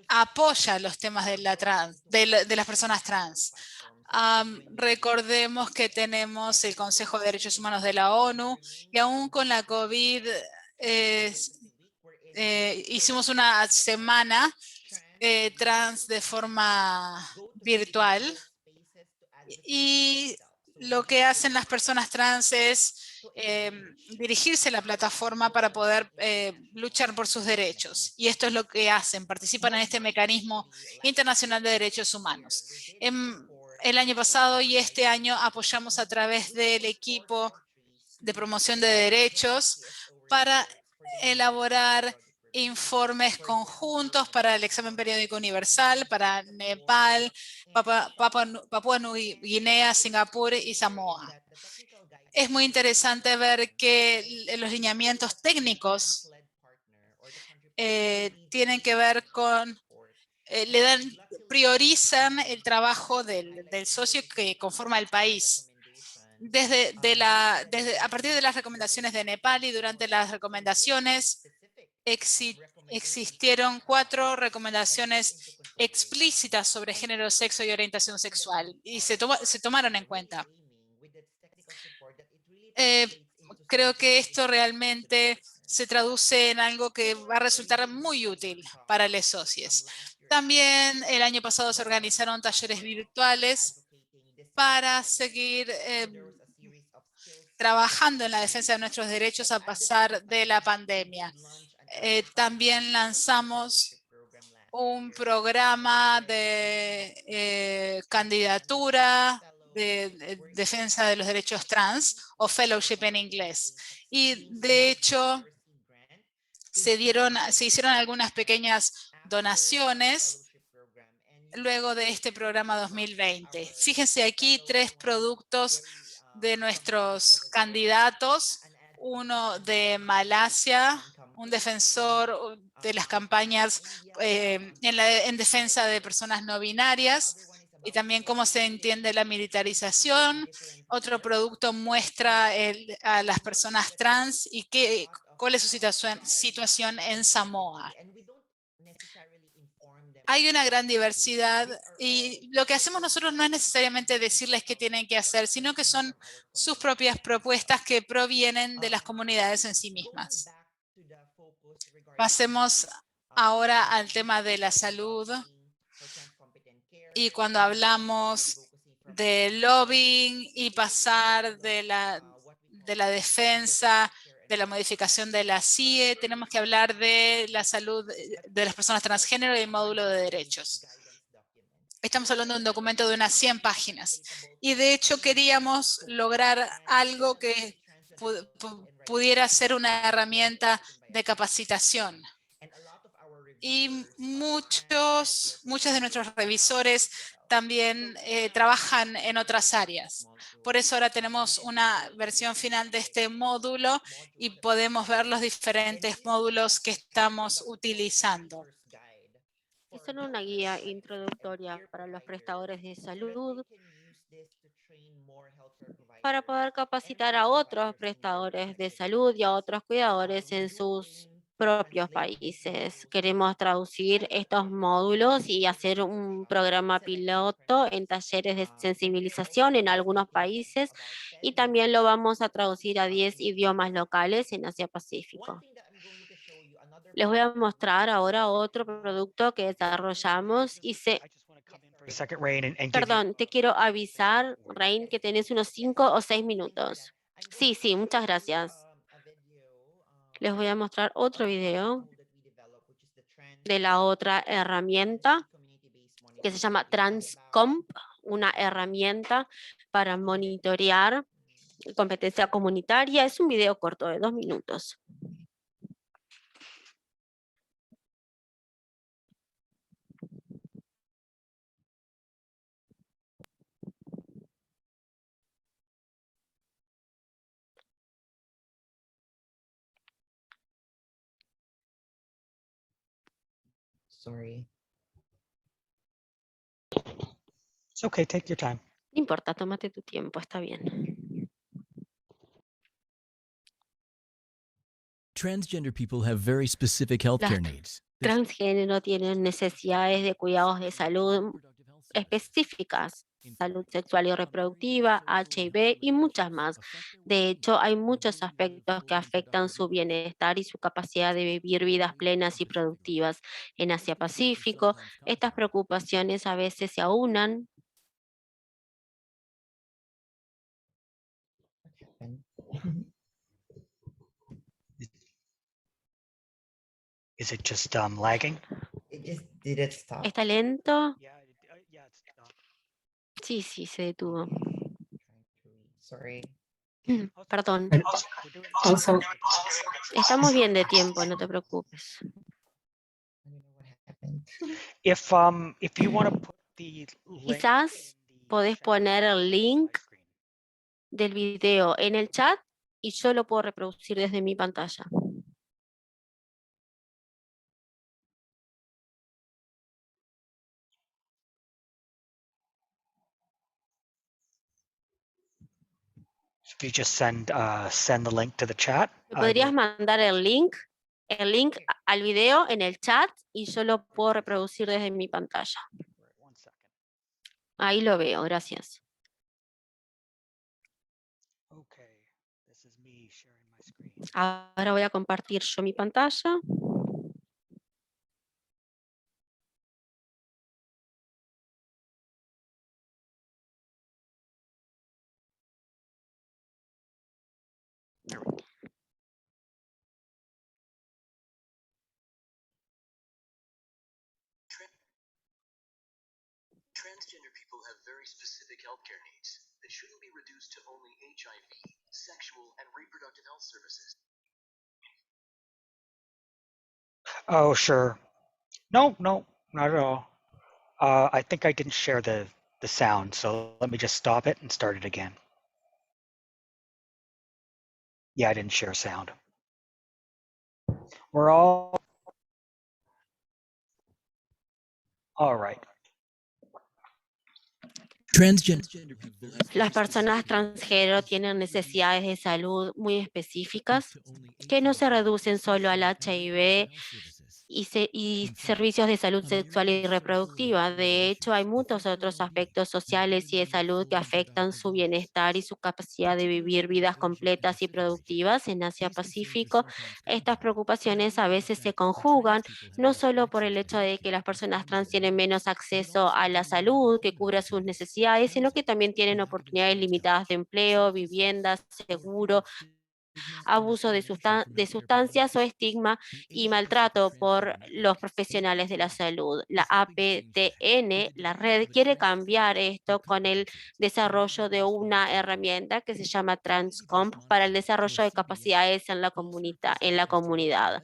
apoya los temas de las personas trans. Recordemos que tenemos el Consejo de Derechos Humanos de la ONU y aún con la COVID hicimos una semana trans de forma virtual y lo que hacen las personas trans es dirigirse a la plataforma para poder luchar por sus derechos. Y esto es lo que hacen, participan en este mecanismo internacional de derechos humanos. El año pasado y este año apoyamos a través del equipo de promoción de derechos para elaborar informes conjuntos para el examen periódico universal, para Nepal, Papúa Nueva Guinea, Singapur y Samoa. Es muy interesante ver que los lineamientos técnicos tienen que ver con, priorizan el trabajo del socio que conforma el país. A partir de las recomendaciones de Nepal y durante las recomendaciones existieron 4 recomendaciones explícitas sobre género, sexo y orientación sexual y se tomaron en cuenta. Creo que esto realmente se traduce en algo que va a resultar muy útil para los socios. También el año pasado se organizaron talleres virtuales para seguir trabajando en la defensa de nuestros derechos a pesar de la pandemia. También lanzamos un programa de candidatura de defensa de los derechos trans o fellowship en inglés. Y de hecho se hicieron algunas pequeñas donaciones luego de este programa 2020. Fíjense aquí 3 productos de nuestros candidatos, uno de Malasia, un defensor de las campañas en defensa de personas no binarias, y también cómo se entiende la militarización. Otro producto muestra a las personas trans y cuál es su situación en Samoa. Hay una gran diversidad y lo que hacemos nosotros no es necesariamente decirles qué tienen que hacer, sino que son sus propias propuestas que provienen de las comunidades en sí mismas. Pasemos ahora al tema de la salud. Y cuando hablamos de lobbying y pasar de la defensa, de la modificación de la CIE, tenemos que hablar de la salud de las personas transgénero y el módulo de derechos. Estamos hablando de un documento de unas 100 páginas. Y de hecho queríamos lograr algo que pudiera ser una herramienta de capacitación. Y muchos de nuestros revisores también trabajan en otras áreas. Por eso ahora tenemos una versión final de este módulo y podemos ver los diferentes módulos que estamos utilizando. Son una guía introductoria para los prestadores de salud para poder capacitar a otros prestadores de salud y a otros cuidadores en sus propios países. Queremos traducir estos módulos y hacer un programa piloto en talleres de sensibilización en algunos países y también lo vamos a traducir a 10 idiomas locales en Asia Pacífico. Les voy a mostrar ahora otro producto que desarrollamos y Perdón, te quiero avisar, Rain, que tenés unos 5 o 6 minutos. Sí, muchas gracias. Les voy a mostrar otro video de la otra herramienta que se llama Transcomp, una herramienta para monitorear competencia comunitaria. Es un video corto de 2 minutos. Sorry. It's okay, take your time. No importa, tómate tu tiempo, está bien. Transgender people have very specific healthcare needs. Transgénero tienen necesidades de cuidados de salud específicas, salud sexual y reproductiva, HIV y muchas más. De hecho, hay muchos aspectos que afectan su bienestar y su capacidad de vivir vidas plenas y productivas. En Asia Pacífico, estas preocupaciones a veces se aunan. Is it just lagging? Did it stop? ¿Está lento? Yeah, it's done. Sí, se detuvo. Sorry. Perdón. Also, Estamos bien de tiempo, no te preocupes. If you want to put the link Quizás in the podés chat, poner el link screen. del video en el chat y yo lo puedo reproducir desde mi pantalla. If you just send the link to the chat. ¿Me podrías mandar el link al video en el chat y yo lo puedo reproducir desde mi pantalla? One second. Ahí lo veo, gracias. Okay, this is me sharing my screen. Ahora voy a compartir yo mi pantalla. Transgender people have very specific healthcare needs that shouldn't be reduced to only HIV, sexual, and reproductive health services. Oh, sure. No, not at all. I think I didn't share the sound, so let me just stop it and start it again. Yeah, I didn't share sound. We're all right. Las personas transgénero tienen necesidades de salud muy específicas que no se reducen solo al HIV y servicios de salud sexual y reproductiva. De hecho, hay muchos otros aspectos sociales y de salud que afectan su bienestar y su capacidad de vivir vidas completas y productivas. En Asia-Pacífico, estas preocupaciones a veces se conjugan no solo por el hecho de que las personas trans tienen menos acceso a la salud que cubra sus necesidades, sino que también tienen oportunidades limitadas de empleo, viviendas, seguro, abuso de sustancias o estigma y maltrato por los profesionales de la salud. La APTN, la red, quiere cambiar esto con el desarrollo de una herramienta que se llama Transcomp para el desarrollo de capacidades en la comunidad.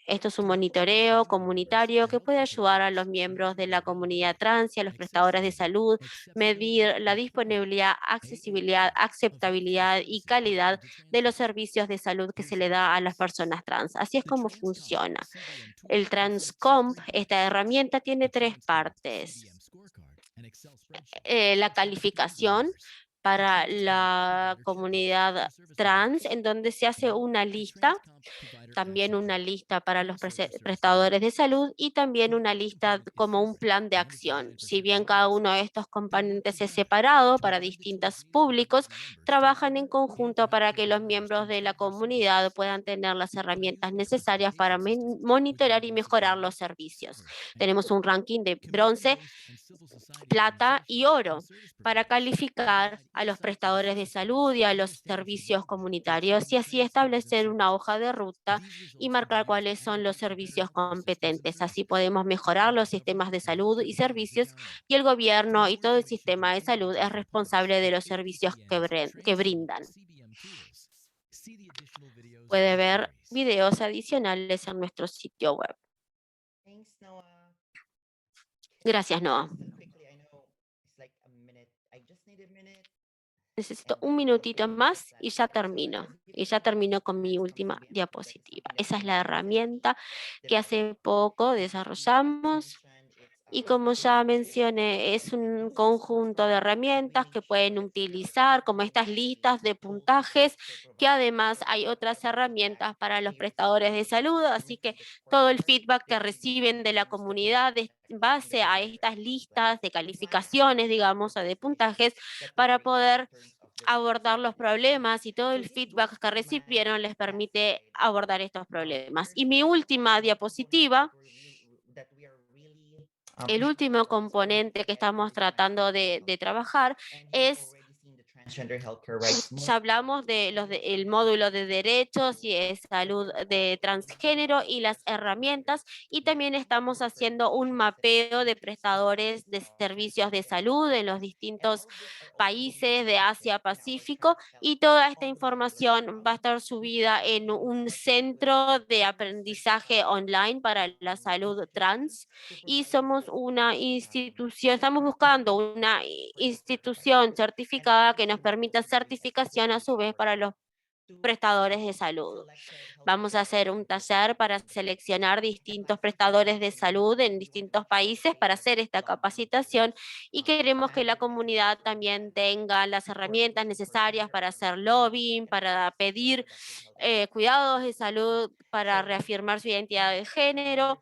Esto es un monitoreo comunitario que puede ayudar a los miembros de la comunidad trans y a los prestadores de salud medir la disponibilidad, accesibilidad, aceptabilidad y calidad de los servicios de salud que se le da a las personas trans. Así es como funciona. El Transcomp, esta herramienta, tiene tres partes. La calificación para la comunidad trans, en donde se hace una lista, también una lista para los prestadores de salud y también una lista como un plan de acción. Si bien cada uno de estos componentes es separado para distintos públicos, trabajan en conjunto para que los miembros de la comunidad puedan tener las herramientas necesarias para monitorear y mejorar los servicios. Tenemos un ranking de bronce, plata y oro para calificar a los prestadores de salud y a los servicios comunitarios y así establecer una hoja de ruta y marcar cuáles son los servicios competentes. Así podemos mejorar los sistemas de salud y servicios y el gobierno y todo el sistema de salud es responsable de los servicios que brindan. Puede ver videos adicionales en nuestro sitio web. Gracias, Noah. Necesito un minutito más y ya termino. Y ya termino con mi última diapositiva. Esa es la herramienta que hace poco desarrollamos. Y como ya mencioné, es un conjunto de herramientas que pueden utilizar como estas listas de puntajes, que además hay otras herramientas para los prestadores de salud, así que todo el feedback que reciben de la comunidad es en base a estas listas de calificaciones, digamos, o de puntajes, para poder abordar los problemas y todo el feedback que recibieron les permite abordar estos problemas. Y mi última diapositiva, el último componente que estamos tratando de trabajar es, ya hablamos de el módulo de derechos y de salud de transgénero y las herramientas, y también estamos haciendo un mapeo de prestadores de servicios de salud en los distintos países de Asia-Pacífico, y toda esta información va a estar subida en un centro de aprendizaje online para la salud trans, y somos una institución, estamos buscando una institución certificada que nos permita certificación a su vez para los prestadores de salud. Vamos a hacer un taller para seleccionar distintos prestadores de salud en distintos países para hacer esta capacitación, y queremos que la comunidad también tenga las herramientas necesarias para hacer lobbying, para pedir cuidados de salud, para reafirmar su identidad de género.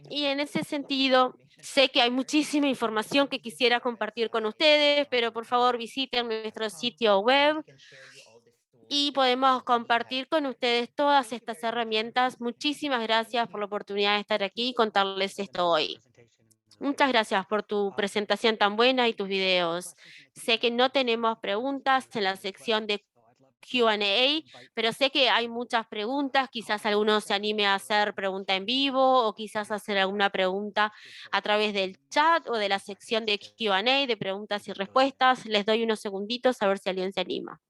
Y en ese sentido, sé que hay muchísima información que quisiera compartir con ustedes, pero por favor visiten nuestro sitio web y podemos compartir con ustedes todas estas herramientas. Muchísimas gracias por la oportunidad de estar aquí y contarles esto hoy. Muchas gracias por tu presentación tan buena y tus videos. Sé que no tenemos preguntas en la sección de Q&A, pero sé que hay muchas preguntas, quizás alguno se anime a hacer pregunta en vivo o quizás hacer alguna pregunta a través del chat o de la sección de Q&A, de preguntas y respuestas. Les doy unos segunditos a ver si alguien se anima.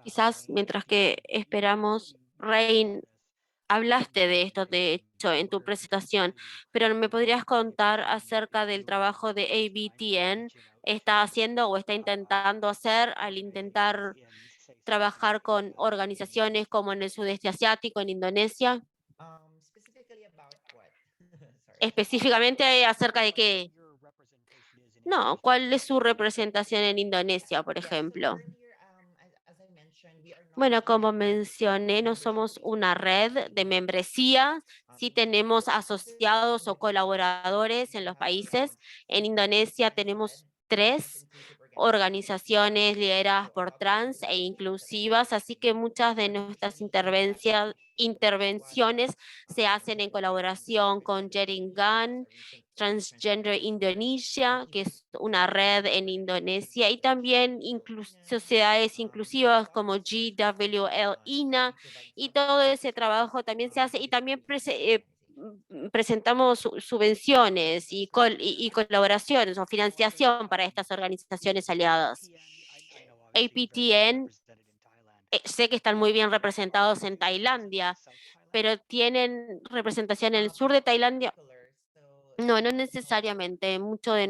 Quizás mientras que esperamos, Rain, hablaste de esto, de hecho, en tu presentación, pero ¿me podrías contar acerca del trabajo de ABTN está haciendo o está intentando hacer al intentar trabajar con organizaciones como en el sudeste asiático, en Indonesia? Specifically about what? Sorry. Específicamente acerca de qué. No, ¿cuál es su representación en Indonesia, por Yeah, so ejemplo? earlier, as I mentioned, we are not Bueno, como only mencioné, no somos una red de membresía, sí tenemos asociados o colaboradores en los países. En Indonesia tenemos 3 organizaciones lideradas por trans e inclusivas, así que muchas de nuestras intervenciones se hacen en colaboración con Jaringan, Transgender Indonesia, que es una red en Indonesia, y también sociedades inclusivas como GWL INA, y todo ese trabajo también se hace, y también presentamos subvenciones y colaboraciones o financiación para estas organizaciones aliadas. APTN, sé que están muy bien representados en Tailandia, pero ¿tienen representación en el sur de Tailandia? No, no necesariamente. Mucho de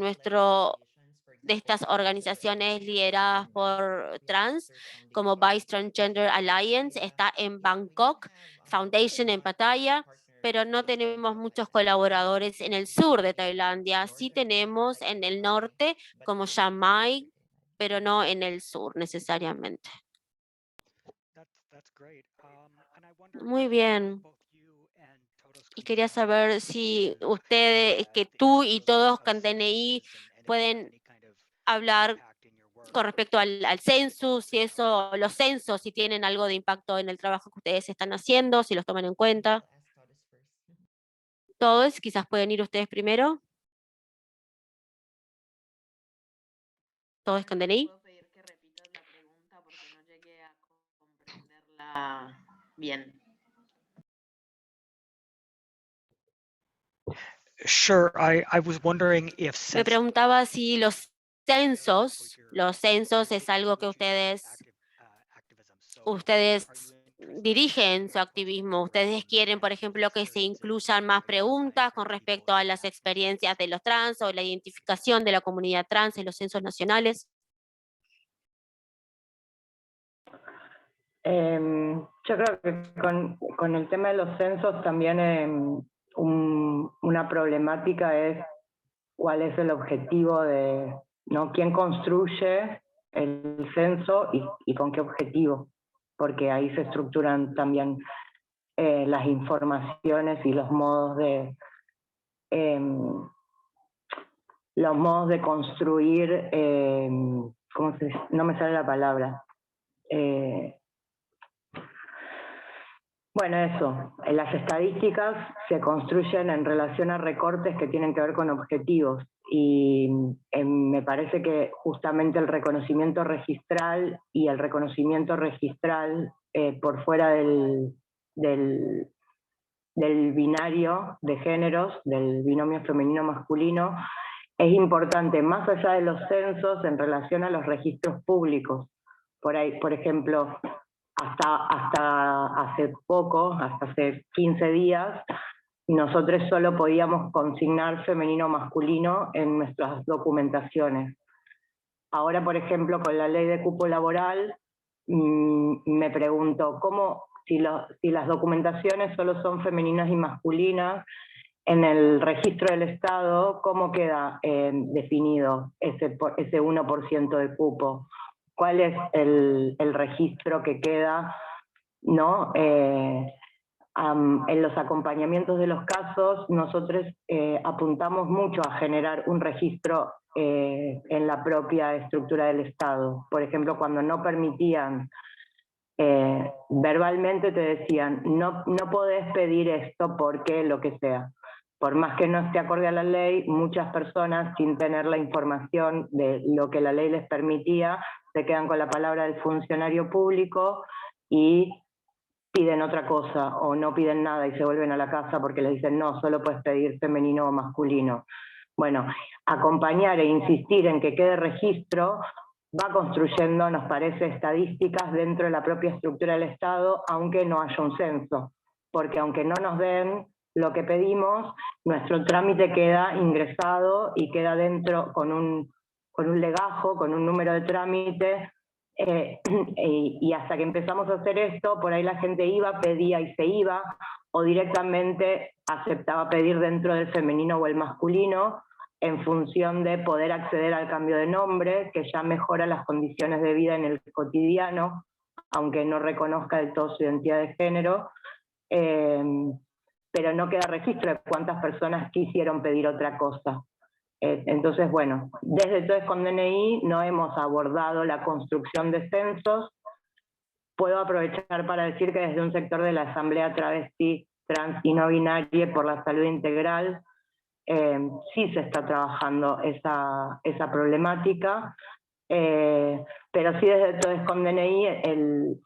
estas organizaciones lideradas por trans, como Vice Transgender Alliance, está en Bangkok, Foundation en Pattaya, pero no tenemos muchos colaboradores en el sur de Tailandia. Sí tenemos en el norte, como Chiang Mai, pero no en el sur necesariamente. Muy bien. Y quería saber si ustedes, que tú y todos CanDNI pueden hablar con respecto al census, si eso, los censos, si tienen algo de impacto en el trabajo que ustedes están haciendo, si los toman en cuenta. Todos, quizás pueden ir ustedes primero. Todos CanDNI. ¿Puedo pedir que repitas la pregunta porque no llegué a comprenderla bien? Sure, I was wondering if Me preguntaba si los censos es algo que ustedes dirigen su activismo. Ustedes quieren, por ejemplo, que se incluyan más preguntas con respecto a las experiencias de los trans o la identificación de la comunidad trans en los censos nacionales. Yo creo que con el tema de los censos también una problemática es cuál es el objetivo de, ¿no? ¿Quién construye el censo y con qué objetivo? Porque ahí se estructuran también las informaciones y los modos de construir, no me sale la palabra. Bueno, eso, las estadísticas se construyen en relación a recortes que tienen que ver con objetivos y me parece que justamente el reconocimiento registral y el reconocimiento registral por fuera del binario de géneros, del binomio femenino-masculino, es importante más allá de los censos en relación a los registros públicos. Por ahí, por ejemplo, hasta hace poco, hasta hace 15 días, nosotros solo podíamos consignar femenino-masculino en nuestras documentaciones. Ahora, por ejemplo, con la ley de cupo laboral, me pregunto, si las documentaciones solo son femeninas y masculinas, en el registro del Estado, ¿cómo queda definido ese 1% de cupo? ¿Cuál es el registro que queda, ¿no? En los acompañamientos de los casos, nosotros apuntamos mucho a generar un registro en la propia estructura del Estado. Por ejemplo, cuando no permitían, verbalmente te decían, no podés pedir esto porque lo que sea. Por más que no esté acorde a la ley, muchas personas, sin tener la información de lo que la ley les permitía, se quedan con la palabra del funcionario público y piden otra cosa, o no piden nada y se vuelven a la casa porque les dicen, no, solo puedes pedir femenino o masculino. Bueno, acompañar e insistir en que quede registro va construyendo, nos parece, estadísticas dentro de la propia estructura del Estado, aunque no haya un censo, porque aunque no nos den lo que pedimos, nuestro trámite queda ingresado y queda dentro con un legajo, con un número de trámite, y hasta que empezamos a hacer esto, por ahí la gente iba, pedía y se iba, o directamente aceptaba pedir dentro del femenino o el masculino, en función de poder acceder al cambio de nombre, que ya mejora las condiciones de vida en el cotidiano, aunque no reconozca del todo su identidad de género, pero no queda registro de cuántas personas quisieron pedir otra cosa. Entonces, bueno, desde Todes con DNI no hemos abordado la construcción de censos. Puedo aprovechar para decir que desde un sector de la Asamblea Travesti, Trans y No Binaria por la Salud Integral, sí se está trabajando esa problemática, pero sí desde Todes con DNI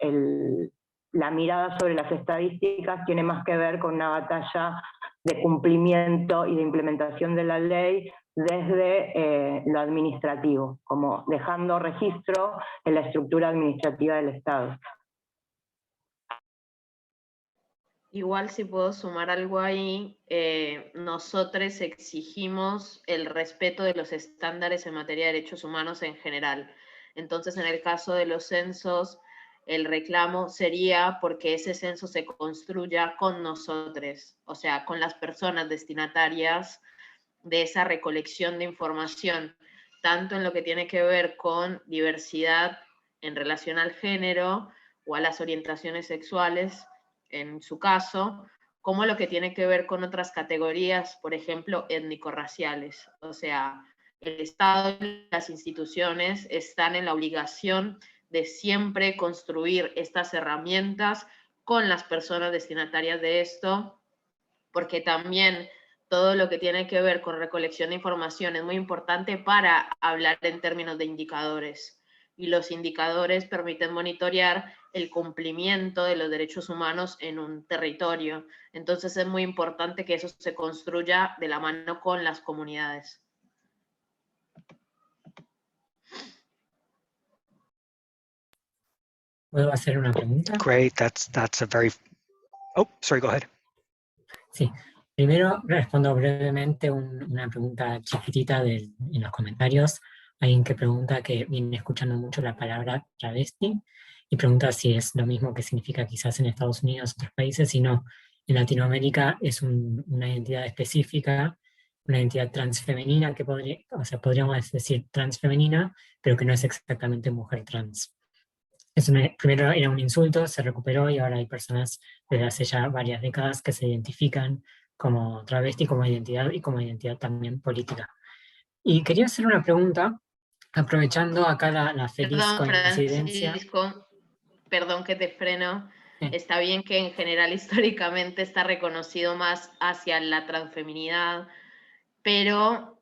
la mirada sobre las estadísticas tiene más que ver con una batalla de cumplimiento y de implementación de la ley desde lo administrativo, como dejando registro en la estructura administrativa del Estado. Igual si puedo sumar algo ahí, nosotros exigimos el respeto de los estándares en materia de derechos humanos en general. Entonces, en el caso de los censos, el reclamo sería porque ese censo se construya con nosotros, o sea, con las personas destinatarias de esa recolección de información, tanto en lo que tiene que ver con diversidad en relación al género o a las orientaciones sexuales, en su caso, como lo que tiene que ver con otras categorías, por ejemplo, étnico-raciales. O sea, el Estado y las instituciones están en la obligación de siempre construir estas herramientas con las personas destinatarias de esto, porque también todo lo que tiene que ver con recolección de información es muy importante para hablar en términos de indicadores. Y los indicadores permiten monitorear el cumplimiento de los derechos humanos en un territorio. Entonces es muy importante que eso se construya de la mano con las comunidades. ¿Puedo hacer una pregunta? Great, that's a very... Oh, sorry, go ahead. Sí, primero respondo brevemente una pregunta chiquitita en los comentarios. Alguien que pregunta que viene escuchando mucho la palabra travesti y pregunta si es lo mismo que significa quizás en Estados Unidos, otros países, y no. En Latinoamérica es una identidad específica, una identidad transfemenina que podríamos decir transfemenina, pero que no es exactamente mujer trans. Primero era un insulto, se recuperó y ahora hay personas desde hace ya varias décadas que se identifican como travesti, como identidad y como identidad también política. Y quería hacer una pregunta, aprovechando acá la feliz coincidencia. Francisco, perdón que te freno. Sí. Está bien que en general históricamente está reconocido más hacia la transfeminidad, pero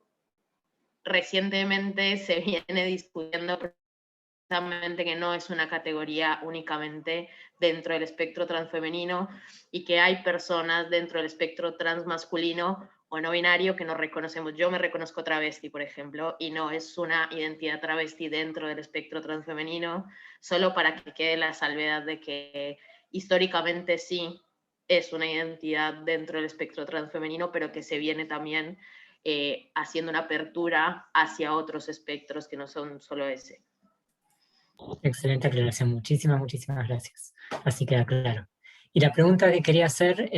recientemente se viene discutiendo que no es una categoría únicamente dentro del espectro transfemenino y que hay personas dentro del espectro transmasculino o no binario que no reconocemos. Yo me reconozco travesti, por ejemplo, y no es una identidad travesti dentro del espectro transfemenino, solo para que quede la salvedad de que históricamente sí es una identidad dentro del espectro transfemenino, pero que se viene también haciendo una apertura hacia otros espectros que no son solo ese. Excelente aclaración, muchísimas gracias. Así queda claro. Y la pregunta que quería hacer,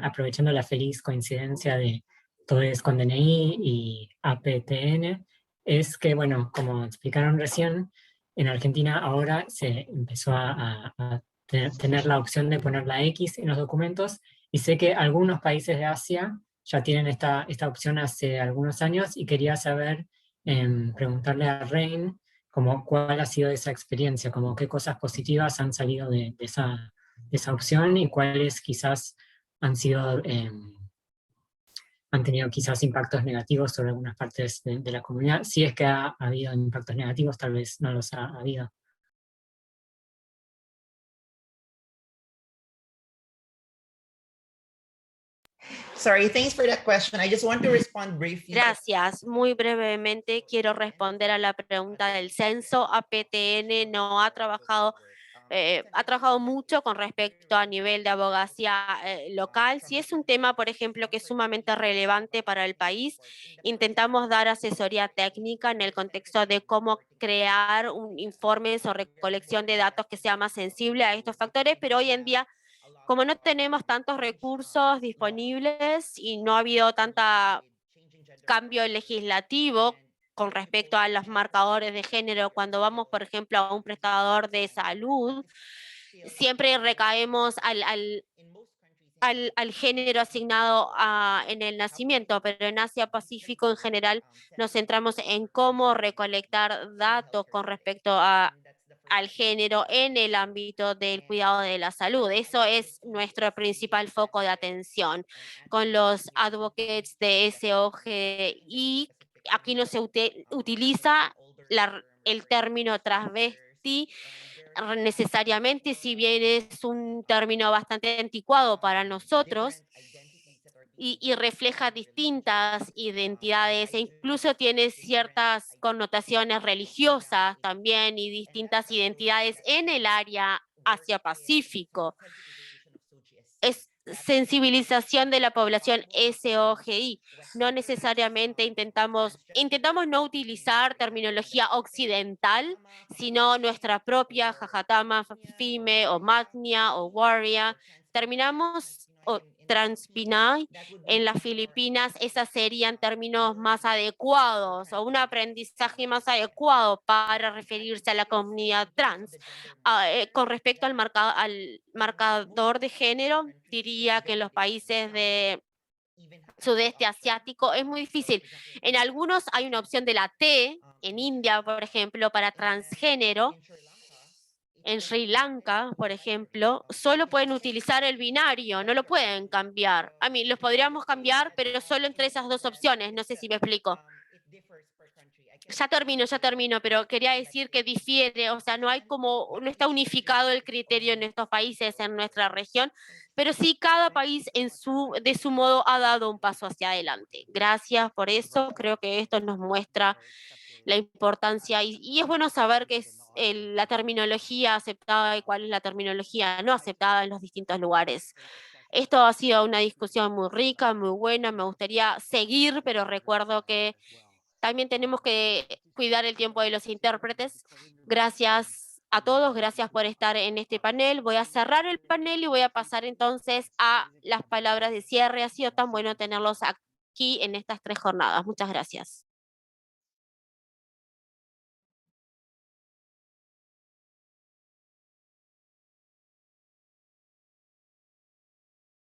aprovechando la feliz coincidencia de Todes con DNI y APTN, es que, bueno, como explicaron recién, en Argentina ahora se empezó a tener la opción de poner la X en los documentos, y sé que algunos países de Asia ya tienen esta opción hace algunos años, y quería saber, preguntarle a Rain, como cuál ha sido esa experiencia, como qué cosas positivas han salido de esa opción y cuáles quizás han tenido quizás impactos negativos sobre algunas partes de la comunidad. Si es que ha habido impactos negativos, tal vez no los ha habido. sorry. Thanks for that question. I just want to respond briefly. Gracias. Muy brevemente quiero responder a la pregunta del censo. APTN no ha trabajado mucho con respecto a nivel de abogacía local. Si es un tema, por ejemplo, que es sumamente relevante para el país, intentamos dar asesoría técnica en el contexto de cómo crear un informe o recolección de datos que sea más sensible a estos factores, pero hoy en día, como no tenemos tantos recursos disponibles y no ha habido tanta cambio legislativo con respecto a los marcadores de género, cuando vamos, por ejemplo, a un prestador de salud, siempre recaemos al género asignado en el nacimiento, pero en Asia Pacífico en general nos centramos en cómo recolectar datos con respecto al género en el ámbito del cuidado de la salud. Eso es nuestro principal foco de atención. Con los advocates de SOGI, aquí no se utiliza el término transvesti necesariamente, si bien es un término bastante anticuado para nosotros y refleja distintas identidades e incluso tiene ciertas connotaciones religiosas también y distintas identidades en el área Asia-Pacífico. Es sensibilización de la población SOGI. No necesariamente intentamos no utilizar terminología occidental, sino nuestra propia Jajatama, Fime o Magnia o Warrior. Terminamos o Transpinay en las Filipinas, esas serían términos más adecuados o un aprendizaje más adecuado para referirse a la comunidad trans. Con respecto al marcador de género, diría que en los países de sudeste asiático es muy difícil. En algunos hay una opción de la T, en India, por ejemplo, para transgénero. En Sri Lanka, por ejemplo, solo pueden utilizar el binario, no lo pueden cambiar. A mí los podríamos cambiar, pero solo entre esas dos opciones. No sé si me explico. Ya termino, pero quería decir que difiere, o sea, no está unificado el criterio en estos países, en nuestra región, pero sí cada país de su modo ha dado un paso hacia adelante. Gracias por eso, creo que esto nos muestra la importancia y es bueno saber qué es la terminología aceptada y cuál es la terminología no aceptada en los distintos lugares. Esto ha sido una discusión muy rica, muy buena, me gustaría seguir, pero recuerdo que también tenemos que cuidar el tiempo de los intérpretes. Gracias a todos, gracias por estar en este panel. Voy a cerrar el panel y voy a pasar entonces a las palabras de cierre. Ha sido tan bueno tenerlos aquí en estas 3 jornadas. Muchas gracias.